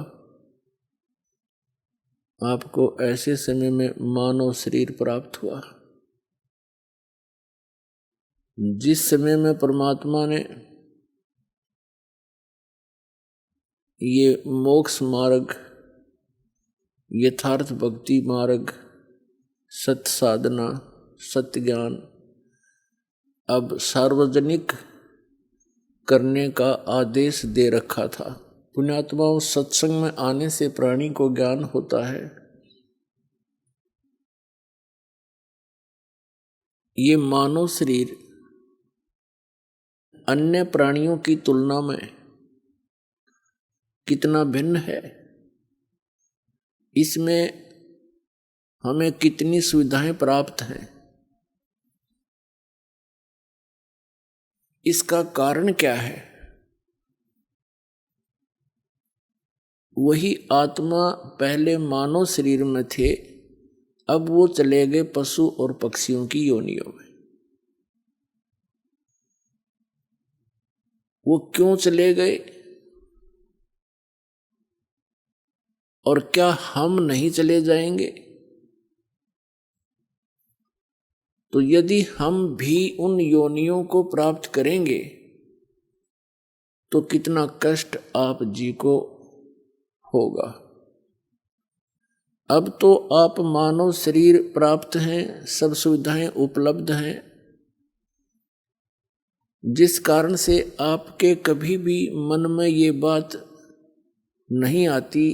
आपको ऐसे समय में मानव शरीर प्राप्त हुआ जिस समय में परमात्मा ने ये मोक्ष मार्ग, यथार्थ भक्ति मार्ग, सत्य साधना, सत्य ज्ञान अब सार्वजनिक करने का आदेश दे रखा था। पुण्यात्माओं, सत्संग में आने से प्राणी को ज्ञान होता है। ये मानव शरीर अन्य प्राणियों की तुलना में कितना भिन्न है, इसमें हमें कितनी सुविधाएं प्राप्त हैं, इसका कारण क्या है? वही आत्मा पहले मानव शरीर में थे, अब वो चले गए पशु और पक्षियों की योनियों में। वो क्यों चले गए और क्या हम नहीं चले जाएंगे? तो यदि हम भी उन योनियों को प्राप्त करेंगे तो कितना कष्ट आप जी को होगा। अब तो आप मानव शरीर प्राप्त हैं, सब सुविधाएं उपलब्ध हैं, जिस कारण से आपके कभी भी मन में ये बात नहीं आती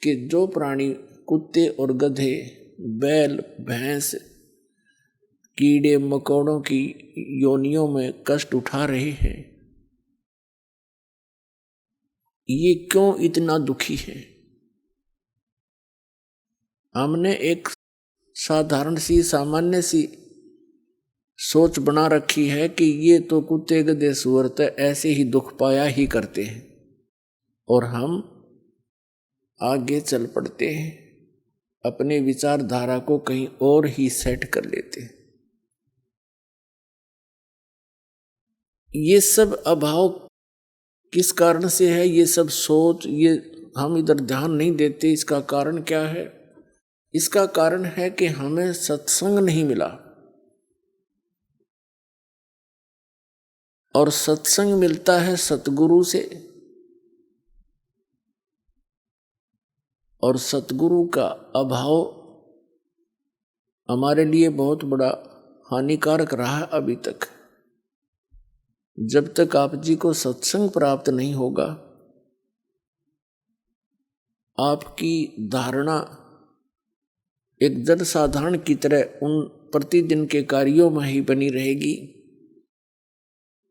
कि जो प्राणी कुत्ते और गधे, बैल, भैंस, कीड़े मकोड़ों की योनियों में कष्ट उठा रहे हैं, ये क्यों इतना दुखी है? हमने एक साधारण सी सामान्य सी सोच बना रखी है कि ये तो कुत्ते गधे सूअर तो ऐसे ही दुख पाया ही करते हैं, और हम आगे चल पड़ते हैं, अपने विचारधारा को कहीं और ही सेट कर लेते हैं। ये सब अभाव किस कारण से है? ये सब सोच, ये हम इधर ध्यान नहीं देते। इसका कारण क्या है? इसका कारण है कि हमें सत्संग नहीं मिला, और सत्संग मिलता है सतगुरु से, और सतगुरु का अभाव हमारे लिए बहुत बड़ा हानिकारक रहा अभी तक। जब तक आप जी को सत्संग प्राप्त नहीं होगा, आपकी धारणा एक जन साधारण की तरह उन प्रतिदिन के कार्यों में ही बनी रहेगी,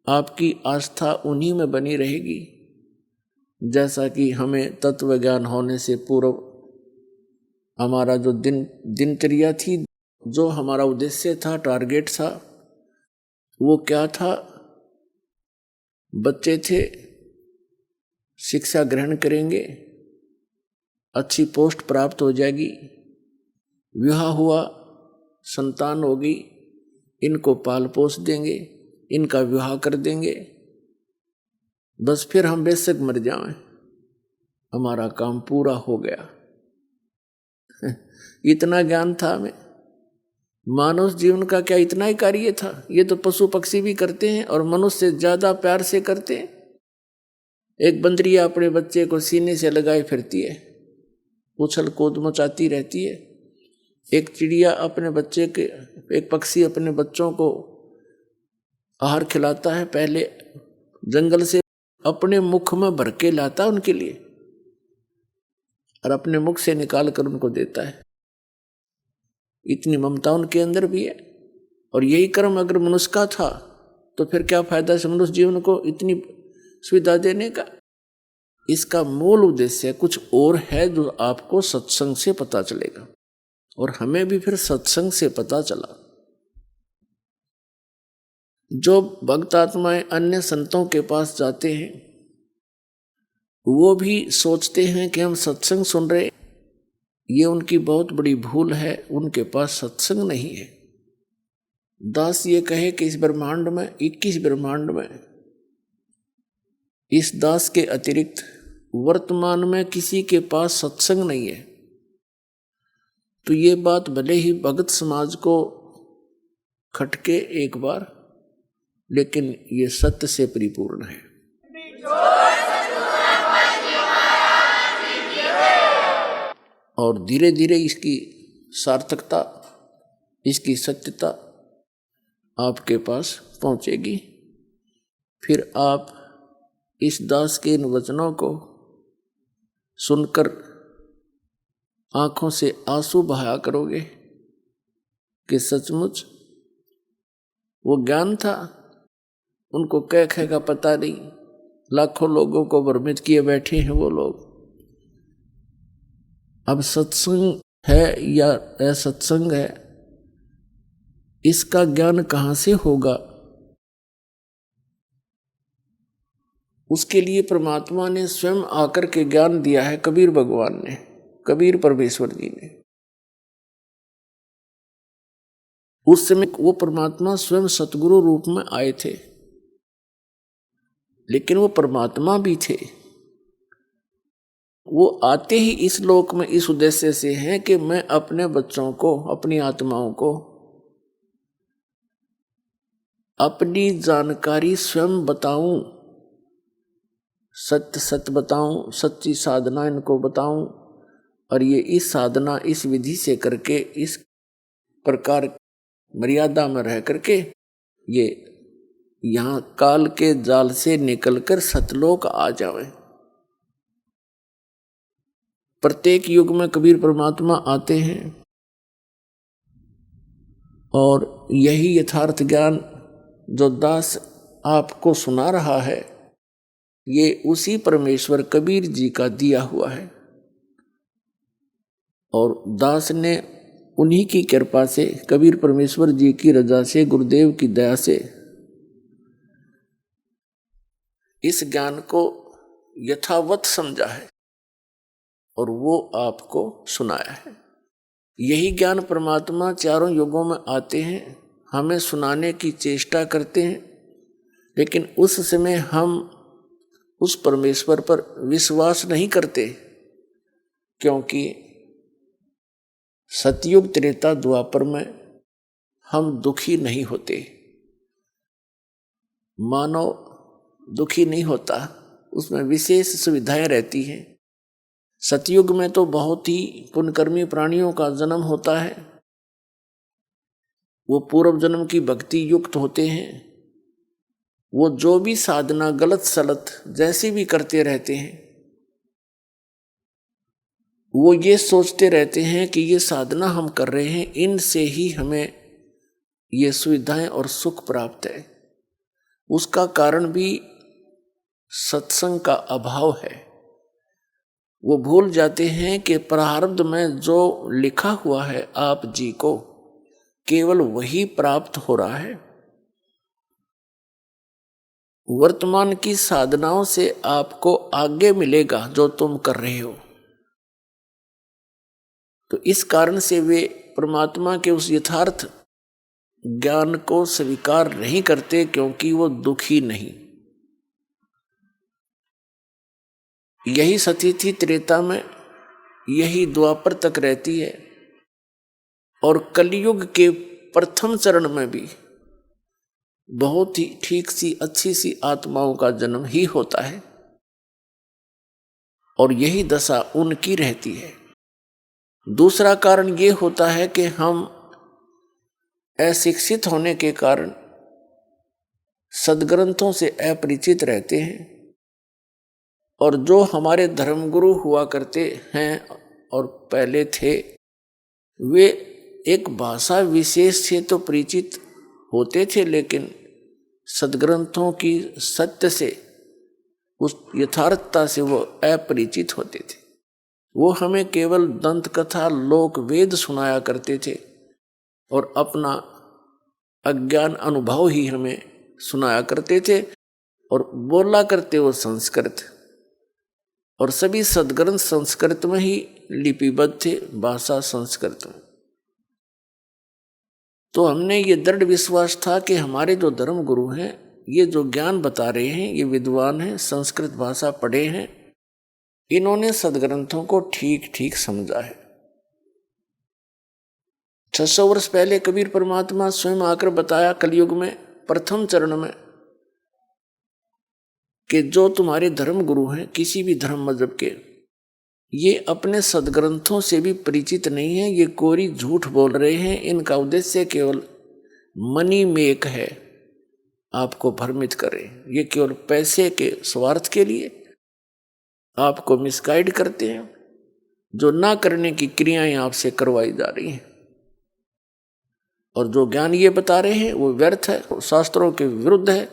आपकी आस्था उन्हीं में बनी रहेगी। जैसा कि हमें तत्व ज्ञान होने से पूर्व हमारा जो दिनचर्या थी, जो हमारा उद्देश्य था, टारगेट था, वो क्या था? बच्चे थे, शिक्षा ग्रहण करेंगे, अच्छी पोस्ट प्राप्त हो जाएगी, विवाह हुआ, संतान होगी, इनको पाल पोस देंगे, इनका विवाह कर देंगे, बस फिर हम बेशक मर जाएं, हमारा काम पूरा हो गया। इतना ज्ञान था हमें। मानव जीवन का क्या इतना ही कार्य था? ये तो पशु पक्षी भी करते हैं और मनुष्य से ज्यादा प्यार से करते हैं। एक बंदरिया अपने बच्चे को सीने से लगाए फिरती है, उछल कूद मचाती रहती है। एक चिड़िया अपने बच्चे के, एक पक्षी अपने बच्चों को आहार खिलाता है, पहले जंगल से अपने मुख में भर के लाता उनके लिए और अपने मुख से निकाल कर उनको देता है। इतनी ममता उनके अंदर भी है। और यही कर्म अगर मनुष्य का था तो फिर क्या फायदा है मनुष्य जीवन को इतनी सुविधा देने का? इसका मूल उद्देश्य कुछ और है जो आपको सत्संग से पता चलेगा, और हमें भी फिर सत्संग से पता चला। जो भक्त आत्माएं अन्य संतों के पास जाते हैं वो भी सोचते हैं कि हम सत्संग सुन रहे, ये उनकी बहुत बड़ी भूल है, उनके पास सत्संग नहीं है। दास ये कहे कि इस ब्रह्मांड में 21 ब्रह्मांड में इस दास के अतिरिक्त वर्तमान में किसी के पास सत्संग नहीं है, तो ये बात भले ही भगत समाज को खटके एक बार, लेकिन ये सत्य से परिपूर्ण है। और धीरे धीरे इसकी सार्थकता, इसकी सत्यता आपके पास पहुंचेगी। फिर आप इस दास के इन वचनों को सुनकर आंखों से आंसू बहाया करोगे कि सचमुच वो ज्ञान था, उनको कह कह का पता नहीं, लाखों लोगों को भ्रमित किए बैठे हैं वो लोग। अब सत्संग है या असत्संग है, इसका ज्ञान कहाँ से होगा? उसके लिए परमात्मा ने स्वयं आकर के ज्ञान दिया है। कबीर भगवान ने, कबीर परमेश्वर जी ने, उस समय वो परमात्मा स्वयं सतगुरु रूप में आए थे, लेकिन वो परमात्मा भी थे। वो आते ही इस लोक में इस उद्देश्य से हैं कि मैं अपने बच्चों को, अपनी आत्माओं को अपनी जानकारी स्वयं बताऊं, सत्य सत्य बताऊं, सच्ची साधना इनको बताऊं, और ये इस साधना इस विधि से करके, इस प्रकार मर्यादा में रह करके ये यहाँ काल के जाल से निकलकर सतलोक आ जावे। प्रत्येक युग में कबीर परमात्मा आते हैं और यही यथार्थ ज्ञान जो दास आपको सुना रहा है, ये उसी परमेश्वर कबीर जी का दिया हुआ है। और दास ने उन्हीं की कृपा से, कबीर परमेश्वर जी की रजा से, गुरुदेव की दया से इस ज्ञान को यथावत समझा है और वो आपको सुनाया है। यही ज्ञान परमात्मा चारों युगों में आते हैं, हमें सुनाने की चेष्टा करते हैं, लेकिन उस समय हम उस परमेश्वर पर विश्वास नहीं करते, क्योंकि सतयुग त्रेता द्वापर में हम दुखी नहीं होते। मानव दुखी नहीं होता, उसमें विशेष सुविधाएं रहती हैं। सतयुग में तो बहुत ही पुण्यकर्मी प्राणियों का जन्म होता है, वो पूर्व जन्म की भक्ति युक्त होते हैं। वो जो भी साधना गलत सलत जैसी भी करते रहते हैं, वो ये सोचते रहते हैं कि ये साधना हम कर रहे हैं, इनसे ही हमें ये सुविधाएं और सुख प्राप्त है। उसका कारण भी सत्संग का अभाव है। वो भूल जाते हैं कि प्रारब्ध में जो लिखा हुआ है आप जी को, केवल वही प्राप्त हो रहा है। वर्तमान की साधनाओं से आपको आगे मिलेगा जो तुम कर रहे हो। तो इस कारण से वे परमात्मा के उस यथार्थ ज्ञान को स्वीकार नहीं करते क्योंकि वो दुखी नहीं। यही सती थी त्रेता में, यही द्वापर तक रहती है, और कलयुग के प्रथम चरण में भी बहुत ही ठीक सी अच्छी सी आत्माओं का जन्म ही होता है, और यही दशा उनकी रहती है। दूसरा कारण ये होता है कि हम अशिक्षित होने के कारण सद्ग्रंथों से अपरिचित रहते हैं, और जो हमारे धर्मगुरु हुआ करते हैं और पहले थे, वे एक भाषा विशेष से तो परिचित होते थे, लेकिन सद्ग्रंथों की सत्य से, उस यथार्थता से वो अपरिचित होते थे। वो हमें केवल दंत कथा लोक वेद सुनाया करते थे और अपना अज्ञान अनुभव ही हमें सुनाया करते थे, और बोला करते वो संस्कृत, और सभी सद्ग्रंथ संस्कृत में ही लिपिबद्ध थे, भाषा संस्कृत में। तो हमने ये दृढ़ विश्वास था कि हमारे जो धर्म गुरु हैं, ये जो ज्ञान बता रहे हैं, ये विद्वान हैं, संस्कृत भाषा पढ़े हैं, इन्होंने सद्ग्रंथों को ठीक ठीक समझा है। 600 वर्ष पहले कबीर परमात्मा स्वयं आकर बताया कलयुग में प्रथम चरण में कि जो तुम्हारे धर्म गुरु हैं किसी भी धर्म मजहब के, ये अपने सद्ग्रंथों से भी परिचित नहीं है, ये कोरी झूठ बोल रहे हैं। इनका उद्देश्य केवल मनी मेक है, आपको भ्रमित करें। ये केवल पैसे के स्वार्थ के लिए आपको मिसगाइड करते हैं। जो ना करने की क्रियाएं आपसे करवाई जा रही हैं, और जो ज्ञान ये बता रहे हैं वो व्यर्थ है, शास्त्रों के विरुद्ध है।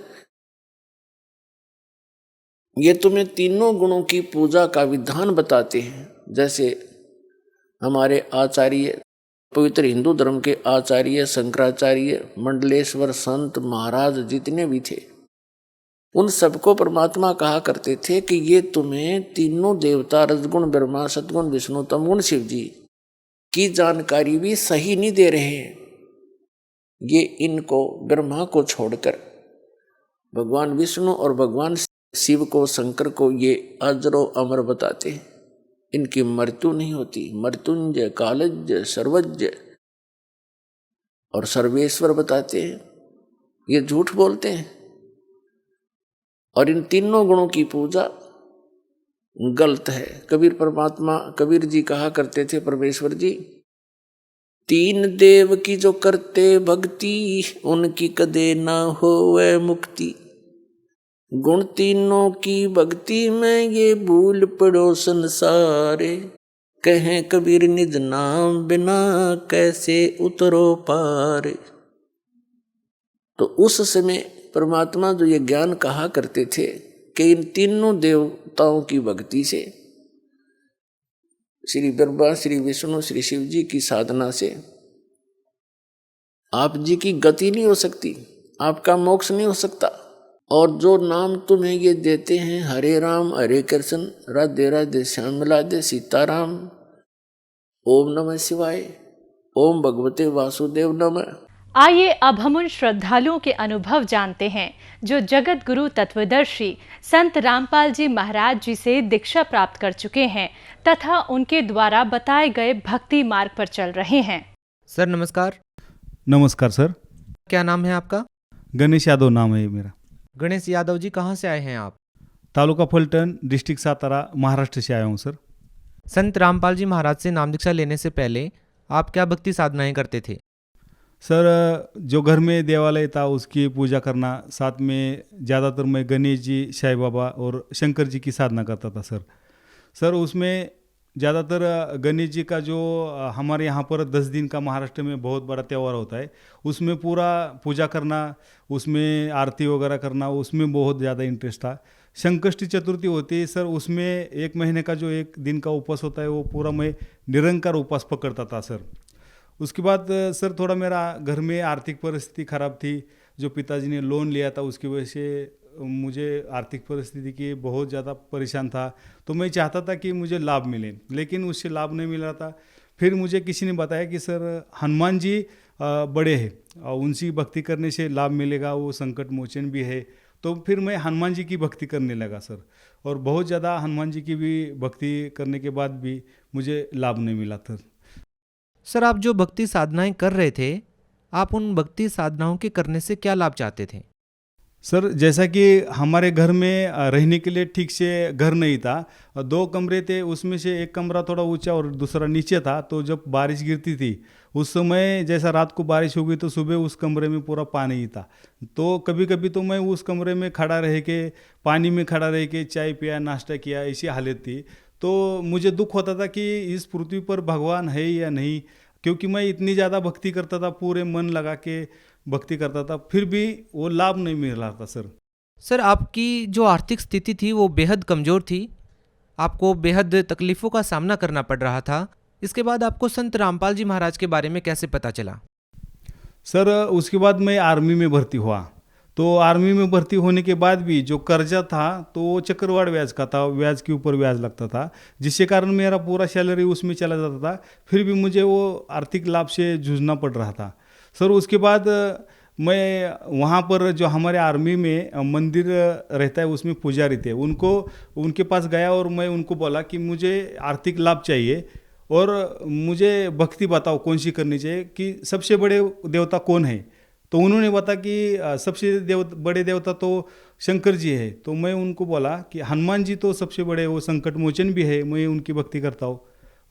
ये तुम्हें तीनों गुणों की पूजा का विधान बताते हैं। जैसे हमारे आचार्य, पवित्र हिंदू धर्म के आचार्य शंकराचार्य, मंडलेश्वर संत महाराज जितने भी थे, उन सबको परमात्मा कहा करते थे कि ये तुम्हें तीनों देवता, रजगुण ब्रह्मा, सतगुण विष्णु, तमगुण शिव जी की जानकारी भी सही नहीं दे रहे हैं। ये इनको, ब्रह्मा को छोड़कर भगवान विष्णु और भगवान शिव को, शंकर को ये अजरो अमर बताते हैं। इनकी मृत्यु नहीं होती। मृत्युंजय, कालज्य, सर्वज्ञ और सर्वेश्वर बताते हैं। ये झूठ बोलते हैं, और इन तीनों गुणों की पूजा गलत है। कबीर परमात्मा, कबीर जी कहा करते थे, परमेश्वर जी, तीन देव की जो करते भक्ति, उनकी कदे ना होवे मुक्ति। गुण तीनों की भक्ति में ये भूल पड़ो संसारे। कहें कबीर निज नाम बिना कैसे उतरो पार। तो उस समय परमात्मा जो ये ज्ञान कहा करते थे कि इन तीनों देवताओं की भक्ति से, श्री ब्रह्मा, श्री विष्णु, श्री शिव जी की साधना से आप जी की गति नहीं हो सकती, आपका मोक्ष नहीं हो सकता। और जो नाम तुम्हें ये देते हैं, हरे राम हरे कृष्ण, राधे राधे श्याम राधे सीताराम, ओम नमः शिवाय, ओम भगवते वासुदेव नमः। आइए अब हम उन श्रद्धालुओं के अनुभव जानते हैं जो जगत गुरु तत्वदर्शी संत रामपाल जी महाराज जी से दीक्षा प्राप्त कर चुके हैं तथा उनके द्वारा बताए गए भक्ति मार्ग पर चल रहे हैं। सर नमस्कार। नमस्कार सर। क्या नाम है आपका? गणेश यादव नाम है मेरा। गणेश यादव जी, कहाँ से आए हैं आप? तालुका फलटन, डिस्ट्रिक्ट सातारा, महाराष्ट्र से आया हूँ सर। संत रामपाल जी महाराज से नाम दीक्षा लेने से पहले आप क्या भक्ति साधनाएं करते थे? सर, जो घर में देवालय था उसकी पूजा करना, साथ में ज़्यादातर मैं गणेश जी, साईं बाबा और शंकर जी की साधना करता था सर उसमें ज़्यादातर गणेश जी का जो हमारे यहाँ पर 10 दिन का महाराष्ट्र में बहुत बड़ा त्यौहार होता है, उसमें पूरा पूजा करना, उसमें आरती वगैरह करना, उसमें बहुत ज़्यादा इंटरेस्ट था। संकष्टी चतुर्थी होती है सर, उसमें 1 महीने का जो 1 दिन का उपवास होता है वो पूरा मैं निरंकार उपवास पकड़ता था सर। उसके बाद सर थोड़ा मेरा घर में आर्थिक परिस्थिति ख़राब थी, जो पिताजी ने लोन लिया था उसकी वजह से मुझे आर्थिक परिस्थिति की बहुत ज़्यादा परेशान था। तो मैं चाहता था कि मुझे लाभ मिले, लेकिन उससे लाभ नहीं मिल रहा था। फिर मुझे किसी ने बताया कि सर हनुमान जी बड़े हैं और उनसी भक्ति करने से लाभ मिलेगा, वो संकट मोचन भी है। तो फिर मैं हनुमान जी की भक्ति करने लगा सर, और बहुत ज़्यादा हनुमान जी की भी भक्ति करने के बाद भी मुझे लाभ नहीं मिला था। सर, आप जो भक्ति साधनाएं कर रहे थे, आप उन भक्ति साधनाओं के करने से क्या लाभ चाहते थे? सर, जैसा कि हमारे घर में रहने के लिए ठीक से घर नहीं था, 2 कमरे थे, उसमें से एक कमरा थोड़ा ऊंचा और दूसरा नीचे था। तो जब बारिश गिरती थी उस समय, जैसा रात को बारिश हो गई तो सुबह उस कमरे में पूरा पानी ही था। तो कभी कभी तो मैं उस कमरे में खड़ा रह के, पानी में खड़ा रह के चाय पिया, नाश्ता किया, ऐसी हालत थी। तो मुझे दुख होता था कि इस पृथ्वी पर भगवान है या नहीं, क्योंकि मैं इतनी ज़्यादा भक्ति करता था, पूरे मन लगा के भक्ति करता था, फिर भी वो लाभ नहीं मिल रहा था सर। सर, आपकी जो आर्थिक स्थिति थी वो बेहद कमज़ोर थी, आपको बेहद तकलीफ़ों का सामना करना पड़ रहा था। इसके बाद आपको संत रामपाल जी महाराज के बारे में कैसे पता चला? सर, उसके बाद मैं आर्मी में भर्ती हुआ। तो आर्मी में भर्ती होने के बाद भी जो कर्जा था तो वो चक्रवाढ़ ब्याज का था, ब्याज के ऊपर ब्याज लगता था, जिसके कारण मेरा पूरा सैलरी उसमें चला जाता था। फिर भी मुझे वो आर्थिक लाभ से जूझना पड़ रहा था सर। उसके बाद मैं वहाँ पर जो हमारे आर्मी में मंदिर रहता है उसमें पुजारी थे, उनके पास गया और मैं उनको बोला कि मुझे आर्थिक लाभ चाहिए और मुझे भक्ति बताओ कौन सी करनी चाहिए, कि सबसे बड़े देवता कौन है। तो उन्होंने बताया कि सबसे बड़े देवता तो शंकर जी है। तो मैं उनको बोला कि हनुमान जी तो सबसे बड़े, वो संकट मोचन भी है, मैं उनकी भक्ति करता हूँ।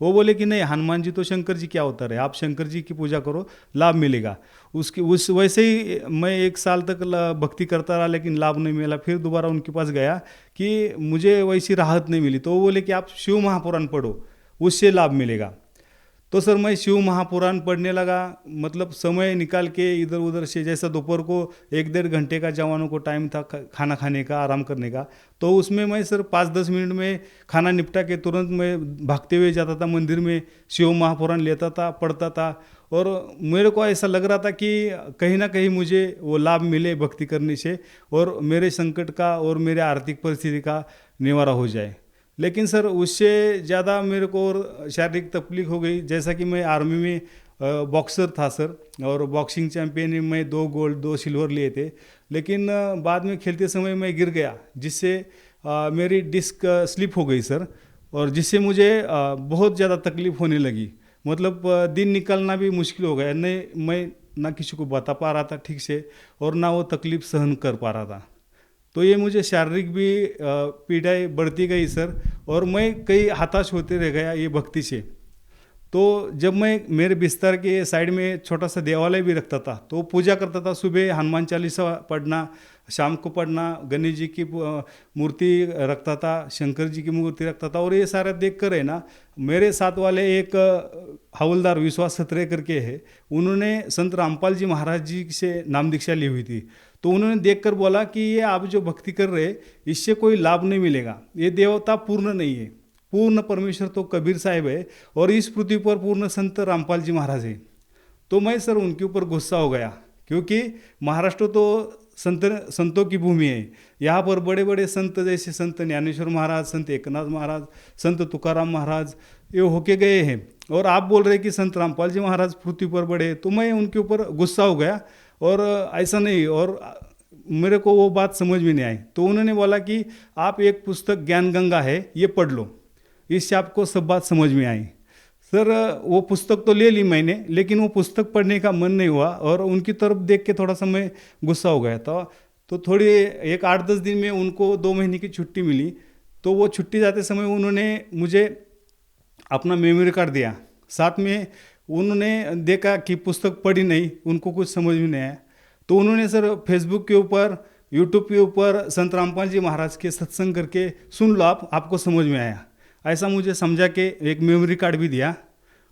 वो बोले कि नहीं, हनुमान जी तो शंकर जी क्या अवतार है, आप शंकर जी की पूजा करो, लाभ मिलेगा। वैसे ही मैं 1 साल तक भक्ति करता रहा, लेकिन लाभ नहीं मिला। फिर दोबारा उनके पास गया कि मुझे वैसी राहत नहीं मिली। तो वो बोले कि आप शिव महापुराण पढ़ो, उससे लाभ मिलेगा। तो सर, मैं शिव महापुराण पढ़ने लगा, मतलब समय निकाल के इधर उधर से, जैसा दोपहर को 1-1.5 घंटे का जवानों को टाइम था खाना खाने का, आराम करने का, तो उसमें मैं सर 5-10 मिनट में खाना निपटा के तुरंत मैं भागते हुए जाता था मंदिर में, शिव महापुराण लेता था, पढ़ता था। और मेरे को ऐसा लग रहा था कि कहीं ना कहीं मुझे वो लाभ मिले भक्ति करने से, और मेरे संकट का और मेरे आर्थिक परिस्थिति का निवारा हो जाए। लेकिन सर, उससे ज़्यादा मेरे को और शारीरिक तकलीफ हो गई। जैसा कि मैं आर्मी में बॉक्सर था सर, और बॉक्सिंग चैंपियन में 2 गोल्ड 2 सिल्वर लिए थे। लेकिन बाद में खेलते समय मैं गिर गया, जिससे मेरी डिस्क स्लिप हो गई सर, और जिससे मुझे बहुत ज़्यादा तकलीफ होने लगी। मतलब दिन निकलना भी मुश्किल हो गया। नहीं, मैं ना किसी को बता पा रहा था ठीक से, और ना वो तकलीफ सहन कर पा रहा था। तो ये मुझे शारीरिक भी पीड़ाएँ बढ़ती गई सर, और मैं कई हताश होते रह गया ये भक्ति से। तो जब मैं मेरे बिस्तर के साइड में छोटा सा देवालय भी रखता था, तो पूजा करता था। सुबह हनुमान चालीसा पढ़ना, शाम को पढ़ना, गणेश जी की मूर्ति रखता था, शंकर जी की मूर्ति रखता था। और ये सारा देख कर है ना, मेरे साथ वाले एक हवलदार विश्वास सत्रे करके है, उन्होंने संत रामपाल जी महाराज जी से नाम दीक्षा ली हुई थी। तो उन्होंने देखकर बोला कि ये आप जो भक्ति कर रहे, इससे कोई लाभ नहीं मिलेगा, ये देवता पूर्ण नहीं है, पूर्ण परमेश्वर तो कबीर साहिब है, और इस पृथ्वी पर पूर्ण संत रामपाल जी महाराज है। तो मैं सर उनके ऊपर गुस्सा हो गया, क्योंकि महाराष्ट्र तो संतों की भूमि है। यहाँ पर बड़े बड़े संत जैसे संत ज्ञानेश्वर महाराज, संत एकनाथ महाराज, संत तुकाराम महाराज ये होके गए हैं, और आप बोल रहे कि संत रामपाल जी महाराज पृथ्वी पर बड़े। तो मैं उनके ऊपर गुस्सा हो गया, और ऐसा नहीं, और मेरे को वो बात समझ में नहीं आई। तो उन्होंने बोला कि आप एक पुस्तक ज्ञान गंगा है, ये पढ़ लो, इससे आपको सब बात समझ में आई। सर, वो पुस्तक तो ले ली मैंने, लेकिन वो पुस्तक पढ़ने का मन नहीं हुआ, और उनकी तरफ देख के थोड़ा सा मैं गुस्सा हो गया था। तो थोड़ी एक 8-10 दिन में उनको 2 महीने की छुट्टी मिली। तो वो छुट्टी जाते समय उन्होंने मुझे अपना मेमोरी कार्ड दिया। साथ में उन्होंने देखा कि पुस्तक पढ़ी नहीं, उनको कुछ समझ में नहीं आया। तो उन्होंने सर फेसबुक के ऊपर, यूट्यूब के ऊपर संत रामपाल जी महाराज के सत्संग करके सुन लो, आपको समझ में आया, ऐसा मुझे समझा के एक मेमोरी कार्ड भी दिया,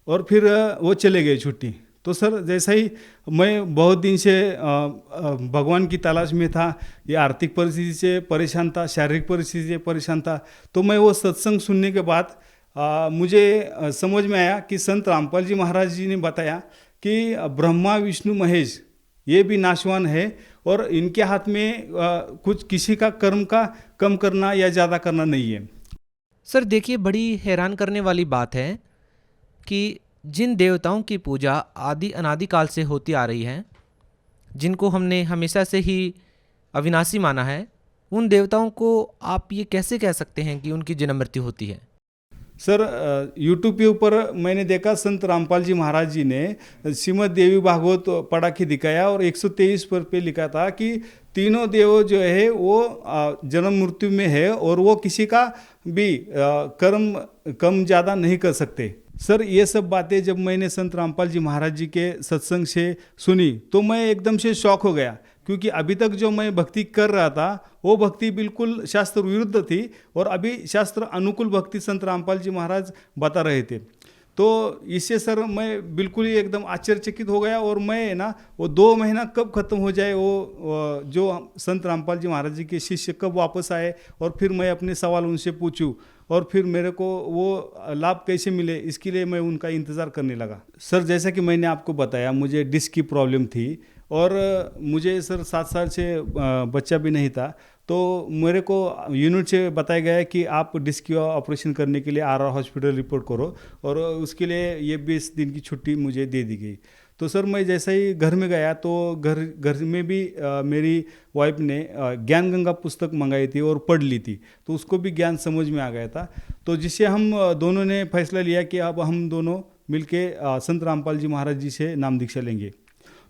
और फिर वो चले गए छुट्टी। तो सर, जैसा ही मैं बहुत दिन से भगवान की तलाश में था, ये आर्थिक परिस्थिति से परेशान था, शारीरिक परिस्थिति से परेशान था। तो मैं वो सत्संग सुनने के बाद मुझे समझ में आया कि संत रामपाल जी महाराज जी ने बताया कि ब्रह्मा विष्णु महेश ये भी नाशवान है, और इनके हाथ में कुछ किसी का कर्म का कम करना या ज़्यादा करना नहीं है। सर देखिए, बड़ी हैरान करने वाली बात है कि जिन देवताओं की पूजा आदि अनादि काल से होती आ रही है, जिनको हमने हमेशा से ही अविनाशी माना है, उन देवताओं को आप ये कैसे कह सकते हैं कि उनकी जन्म मृत्यु होती है? सर यूट्यूब के ऊपर मैंने देखा संत रामपाल जी महाराज जी ने श्रीमद् देवी भागवत पढ़ा के दिखाया और 123 पे लिखा था कि तीनों देव जो है वो जन्म मृत्यु में है और वो किसी का भी कर्म कम ज़्यादा नहीं कर सकते। सर ये सब बातें जब मैंने संत रामपाल जी महाराज जी के सत्संग से सुनी तो मैं एकदम से शॉक हो गया, क्योंकि अभी तक जो मैं भक्ति कर रहा था वो भक्ति बिल्कुल शास्त्र विरुद्ध थी और अभी शास्त्र अनुकूल भक्ति संत रामपाल जी महाराज बता रहे थे। तो इससे सर मैं बिल्कुल ही एकदम आश्चर्यचकित हो गया और मैं ना वो 2 महीना कब ख़त्म हो जाए, वो जो संत रामपाल जी महाराज जी के शिष्य कब वापस आए और फिर मैं अपने सवाल उनसे पूछूं और फिर मेरे को वो लाभ कैसे मिले, इसके लिए मैं उनका इंतज़ार करने लगा। सर जैसा कि मैंने आपको बताया, मुझे डिस्क की प्रॉब्लम थी और मुझे सर 7 साल से बच्चा भी नहीं था, तो मेरे को यूनिट से बताया गया है कि आप डिस्क का ऑपरेशन करने के लिए आर हॉस्पिटल रिपोर्ट करो और उसके लिए ये 20 दिन की छुट्टी मुझे दे दी गई। तो सर मैं जैसे ही घर में गया तो घर में भी मेरी वाइफ ने ज्ञान गंगा पुस्तक मंगाई थी और पढ़ ली थी, तो उसको भी ज्ञान समझ में आ गया था। तो जिससे हम दोनों ने फैसला लिया कि अब हम दोनों मिलके संत रामपाल जी महाराज जी से नाम दीक्षा लेंगे।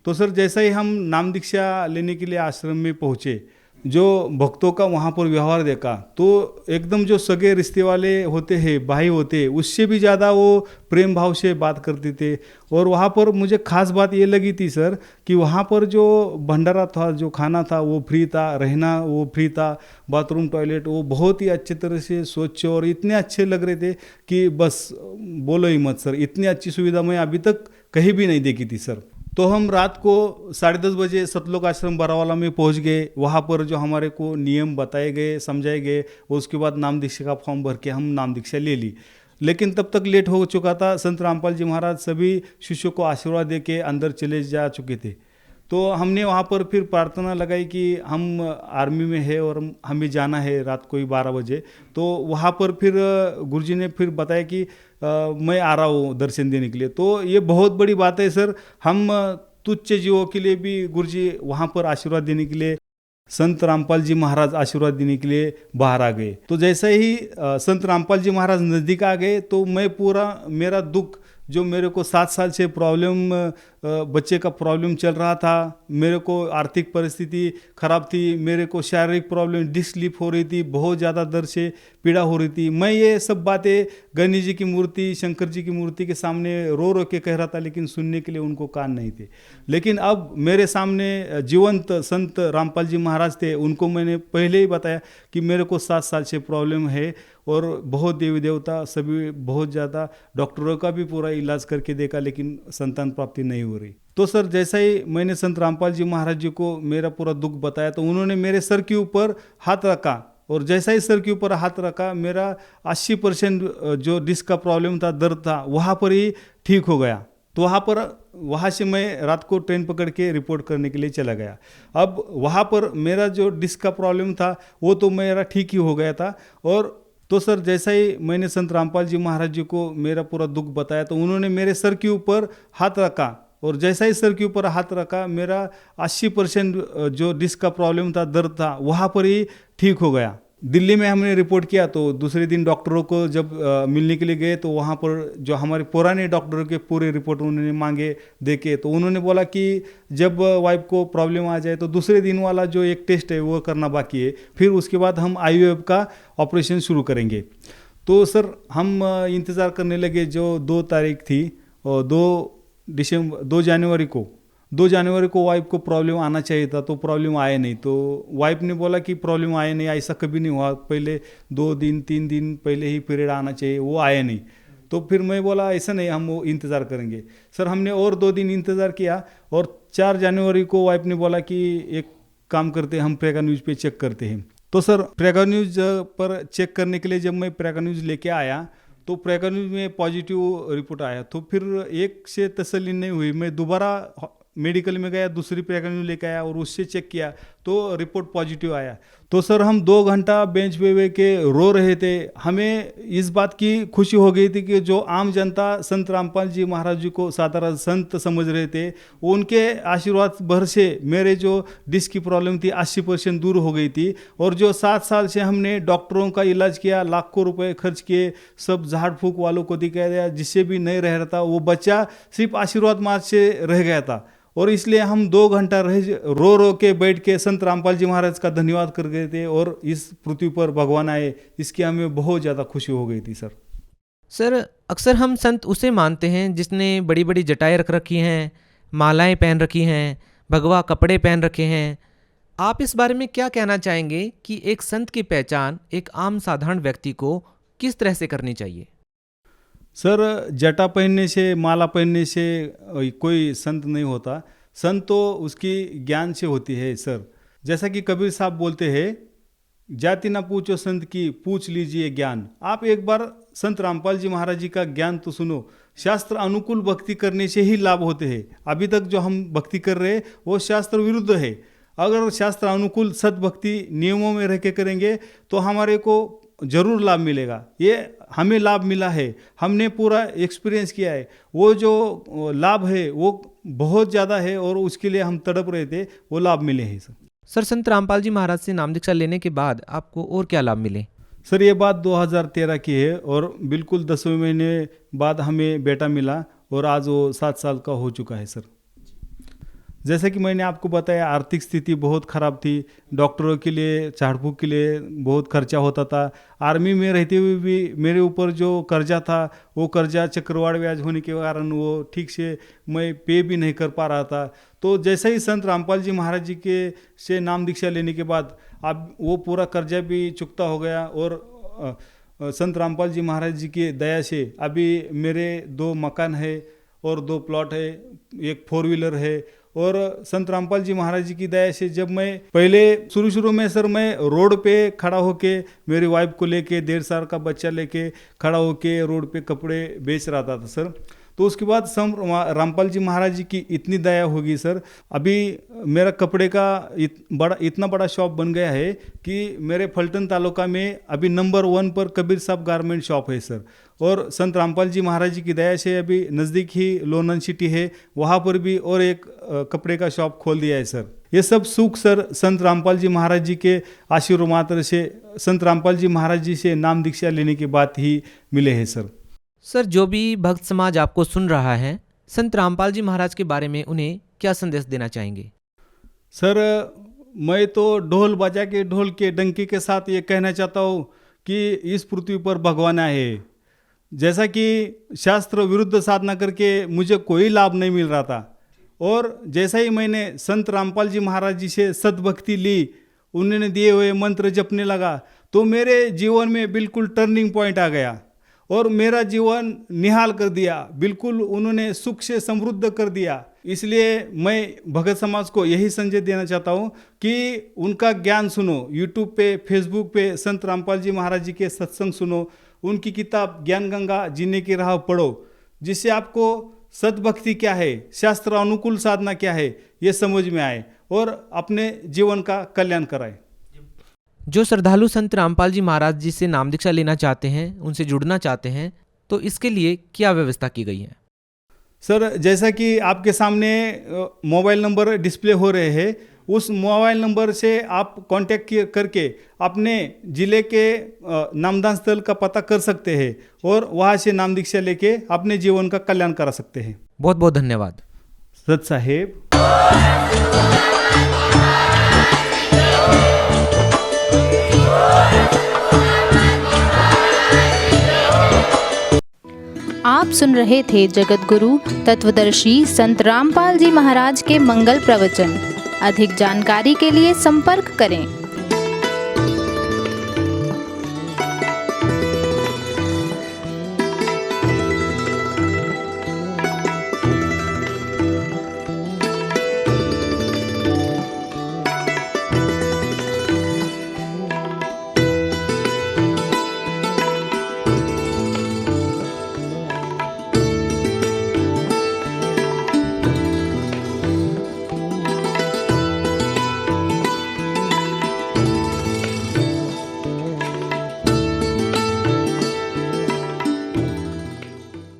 तो सर जैसा ही हम नाम दीक्षा लेने के लिए आश्रम में पहुँचे, जो भक्तों का वहाँ पर व्यवहार देखा तो एकदम जो सगे रिश्ते वाले होते हैं, भाई होते हैं, उससे भी ज़्यादा वो प्रेम भाव से बात करते थे। और वहाँ पर मुझे खास बात ये लगी थी सर कि वहाँ पर जो भंडारा था, जो खाना था वो फ्री था, रहना वो फ्री था, बाथरूम टॉयलेट वो बहुत ही अच्छे तरह से स्वच्छ और इतने अच्छे लग रहे थे कि बस बोलो ही मत सर, इतनी अच्छी सुविधा मैं अभी तक कहीं भी नहीं देखी थी सर। तो हम रात को 10:30 बजे सतलोक आश्रम बरावाला में पहुंच गए। वहाँ पर जो हमारे को नियम बताए गए, समझाए गए, उसके बाद नाम दीक्षा का फॉर्म भर के हम नाम दीक्षा ले ली। लेकिन तब तक लेट हो चुका था। संत रामपाल जी महाराज सभी शिष्यों को आशीर्वाद दे के अंदर चले जा चुके थे। तो हमने वहाँ पर फिर प्रार्थना लगाई कि हम आर्मी में है और हमें जाना है रात को ही 12 बजे। तो वहाँ पर फिर गुरुजी ने फिर बताया कि मैं आ रहा हूँ दर्शन देने के लिए। तो ये बहुत बड़ी बात है सर, हम तुच्छ जीवों के लिए भी गुरुजी वहाँ पर आशीर्वाद देने के लिए, संत रामपाल जी महाराज आशीर्वाद देने के लिए बाहर आ गए। तो जैसे ही संत रामपाल जी महाराज नज़दीक आ गए तो मैं पूरा मेरा दुख, जो मेरे को 7 साल से प्रॉब्लम, बच्चे का प्रॉब्लम चल रहा था, मेरे को आर्थिक परिस्थिति खराब थी, मेरे को शारीरिक प्रॉब्लम, डिस्क स्लिप हो रही थी, बहुत ज़्यादा दर्द से पीड़ा हो रही थी। मैं ये सब बातें गणेश जी की मूर्ति, शंकर जी की मूर्ति के सामने रो रो के कह रहा था, लेकिन सुनने के लिए उनको कान नहीं थे। लेकिन अब मेरे सामने जीवंत संत रामपाल जी महाराज थे। उनको मैंने पहले ही बताया कि मेरे को 7 साल से प्रॉब्लम है और बहुत देवी देवता सभी, बहुत ज़्यादा डॉक्टरों का भी पूरा इलाज करके देखा, लेकिन संतान प्राप्ति नहीं हो रही। तो सर जैसा ही मैंने संत रामपाल जी महाराज जी को मेरा पूरा दुख बताया तो उन्होंने मेरे सर के ऊपर हाथ रखा और जैसा ही सर के ऊपर हाथ रखा, मेरा 80% जो डिस्क का प्रॉब्लम था, दर्द था, वहाँ पर ही ठीक हो गया। तो वहाँ से मैं रात को ट्रेन पकड़ के रिपोर्ट करने के लिए चला गया। अब वहाँ पर मेरा जो डिस्क का प्रॉब्लम था वो तो मेरा ठीक ही हो गया था। और तो सर जैसा ही मैंने संत रामपाल जी महाराज जी को मेरा पूरा दुख बताया तो उन्होंने मेरे सर के ऊपर हाथ रखा और जैसा ही सर के ऊपर हाथ रखा, मेरा 80% जो डिस्क का प्रॉब्लम था, दर्द था, वहाँ पर ही ठीक हो गया। दिल्ली में हमने रिपोर्ट किया तो दूसरे दिन डॉक्टरों को जब मिलने के लिए गए तो वहाँ पर जो हमारे पुराने डॉक्टरों के पूरे रिपोर्ट उन्होंने मांगे, देखे। तो उन्होंने बोला कि जब वाइफ को प्रॉब्लम आ जाए तो दूसरे दिन वाला जो एक टेस्ट है वो करना बाकी है, फिर उसके बाद हम IVF का ऑपरेशन शुरू करेंगे। तो सर हम इंतज़ार करने लगे। जो 2 तारीख थी और 2 जनवरी को वाइफ को प्रॉब्लम आना चाहिए था, तो प्रॉब्लम आया नहीं। तो वाइफ ने बोला कि प्रॉब्लम आया नहीं, ऐसा कभी नहीं हुआ, पहले 2 दिन 3 दिन पहले ही पीरियड आना चाहिए, वो आया नहीं। तो फिर मैं बोला ऐसा नहीं, हम वो इंतज़ार करेंगे। सर हमने और 2 दिन इंतज़ार किया और 4 जनवरी को वाइफ ने बोला कि एक काम करते हैं, हम प्रेगा न्यूज़ पे चेक करते हैं। तो सर प्रेगा न्यूज़ पर चेक करने के लिए जब मैं प्रेगा न्यूज़ लेके आया तो प्रेगा न्यूज़ में पॉजिटिव रिपोर्ट आया। तो फिर एक से तसल्ली नहीं हुई, मैं दोबारा मेडिकल में गया, दूसरी प्रेगा न्यूज़ लेके आया और उससे चेक किया तो रिपोर्ट पॉजिटिव आया। तो सर हम 2 घंटा बेंच पे वे के रो रहे थे। हमें इस बात की खुशी हो गई थी कि जो आम जनता संत रामपाल जी महाराज जी को साधारण संत समझ रहे थे, उनके आशीर्वाद भर से मेरे जो डिस्क की प्रॉब्लम थी 80% दूर हो गई थी। और जो 7 साल से हमने डॉक्टरों का इलाज किया, लाखों रुपए खर्च किए, सब झाड़ फूक वालों को दिखाया गया, जिससे भी नहीं रह रहा था, वो बच्चा सिर्फ आशीर्वाद मार्ग से रह गया था। और इसलिए हम 2 घंटा रो रो के बैठ के संत रामपाल जी महाराज का धन्यवाद कर गए थे। और इस पृथ्वी पर भगवान आए, इसकी हमें बहुत ज़्यादा खुशी हो गई थी सर। अक्सर हम संत उसे मानते हैं जिसने बड़ी बड़ी जटाएं रख रखी हैं, मालाएं पहन रखी हैं, भगवा कपड़े पहन रखे हैं। आप इस बारे में क्या कहना चाहेंगे कि एक संत की पहचान एक आम साधारण व्यक्ति को किस तरह से करनी चाहिए? सर, जटा पहनने से, माला पहनने से कोई संत नहीं होता। संत तो उसकी ज्ञान से होती है सर। जैसा कि कबीर साहब बोलते हैं, जाति ना पूछो संत की, पूछ लीजिए ज्ञान। आप एक बार संत रामपाल जी महाराज जी का ज्ञान तो सुनो। शास्त्र अनुकूल भक्ति करने से ही लाभ होते हैं। अभी तक जो हम भक्ति कर रहे हैं वो शास्त्र विरुद्ध है। अगर शास्त्र अनुकूल सद्भक्ति नियमों में रह के करेंगे तो हमारे को जरूर लाभ मिलेगा। ये हमें लाभ मिला है, हमने पूरा एक्सपीरियंस किया है। वो जो लाभ है वो बहुत ज़्यादा है और उसके लिए हम तड़प रहे थे, वो लाभ मिले हैं सर। संत रामपाल जी महाराज से नाम दीक्षा लेने के बाद आपको और क्या लाभ मिले? सर, ये बात 2013 की है और बिल्कुल 10वें महीने बाद हमें बेटा मिला और आज वो 7 साल का हो चुका है सर। जैसे कि मैंने आपको बताया, आर्थिक स्थिति बहुत ख़राब थी। डॉक्टरों के लिए, झाड़ फूक के लिए बहुत खर्चा होता था। आर्मी में रहते हुए भी मेरे ऊपर जो कर्जा था, वो कर्जा चक्रवाढ़ ब्याज होने के कारण वो ठीक से मैं पे भी नहीं कर पा रहा था। तो जैसे ही संत रामपाल जी महाराज जी के से नाम दीक्षा लेने के बाद अब वो पूरा कर्जा भी चुकता हो गया। और संत रामपाल जी महाराज जी की दया से अभी मेरे 2 मकान है और 2 प्लॉट है, एक 4 व्हीलर है। और संत रामपाल जी महाराज जी की दया से जब मैं पहले शुरू में सर मैं रोड पे खड़ा होके मेरी वाइफ को लेके 1.5 साल का बच्चा लेके खड़ा होके रोड पे कपड़े बेच रहा था सर। तो उसके बाद संत रामपाल जी महाराज जी की इतनी दया होगी सर, अभी मेरा कपड़े का इतना बड़ा शॉप बन गया है कि मेरे फलटन तालुका में अभी नंबर 1 पर कबीर साहब गारमेंट शॉप है सर। और संत रामपाल जी महाराज जी की दया से अभी नज़दीक ही लोनन सिटी है, वहाँ पर भी और एक कपड़े का शॉप खोल दिया है सर। ये सब सुख सर संत रामपाल जी महाराज जी के आशीर्वाद मात्र से, संत रामपाल जी महाराज जी से नाम दीक्षा लेने के बाद ही मिले हैं सर। सर, जो भी भक्त समाज आपको सुन रहा है, संत रामपाल जी महाराज के बारे में उन्हें क्या संदेश देना चाहेंगे? सर, मैं तो ढोल बजा के, ढोल के डंकी के साथ ये कहना चाहता हूँ कि इस पृथ्वी पर भगवान आए। जैसा कि शास्त्र विरुद्ध साधना करके मुझे कोई लाभ नहीं मिल रहा था, और जैसा ही मैंने संत रामपाल जी महाराज जी से सद्भक्ति ली, उन्होंने दिए हुए मंत्र जपने लगा, तो मेरे जीवन में बिल्कुल टर्निंग पॉइंट आ गया और मेरा जीवन निहाल कर दिया। बिल्कुल उन्होंने सुख से समृद्ध कर दिया। इसलिए मैं भगत समाज को यही संदेश देना चाहता हूँ कि उनका ज्ञान सुनो। यूट्यूब पे, फेसबुक पे संत रामपाल जी महाराज जी के सत्संग सुनो, उनकी किताब ज्ञान गंगा जीने की राह पढ़ो, जिससे आपको सद्भक्ति क्या है, शास्त्र अनुकूल साधना क्या है, ये समझ में आए और अपने जीवन का कल्याण कराए। जो श्रद्धालु संत रामपाल जी महाराज जी से नाम दीक्षा लेना चाहते हैं, उनसे जुड़ना चाहते हैं, तो इसके लिए क्या व्यवस्था की गई है? सर, जैसा कि आपके सामने मोबाइल नंबर डिस्प्ले हो रहे हैं, उस मोबाइल नंबर से आप कांटेक्ट करके अपने ज़िले के नामदान स्थल का पता कर सकते हैं और वहाँ से नाम दीक्षा लेके अपने जीवन का कल्याण करा सकते हैं। बहुत बहुत धन्यवाद सत साहेब। आप सुन रहे थे जगत गुरु तत्वदर्शी संत रामपाल जी महाराज के मंगल प्रवचन। अधिक जानकारी के लिए संपर्क करें।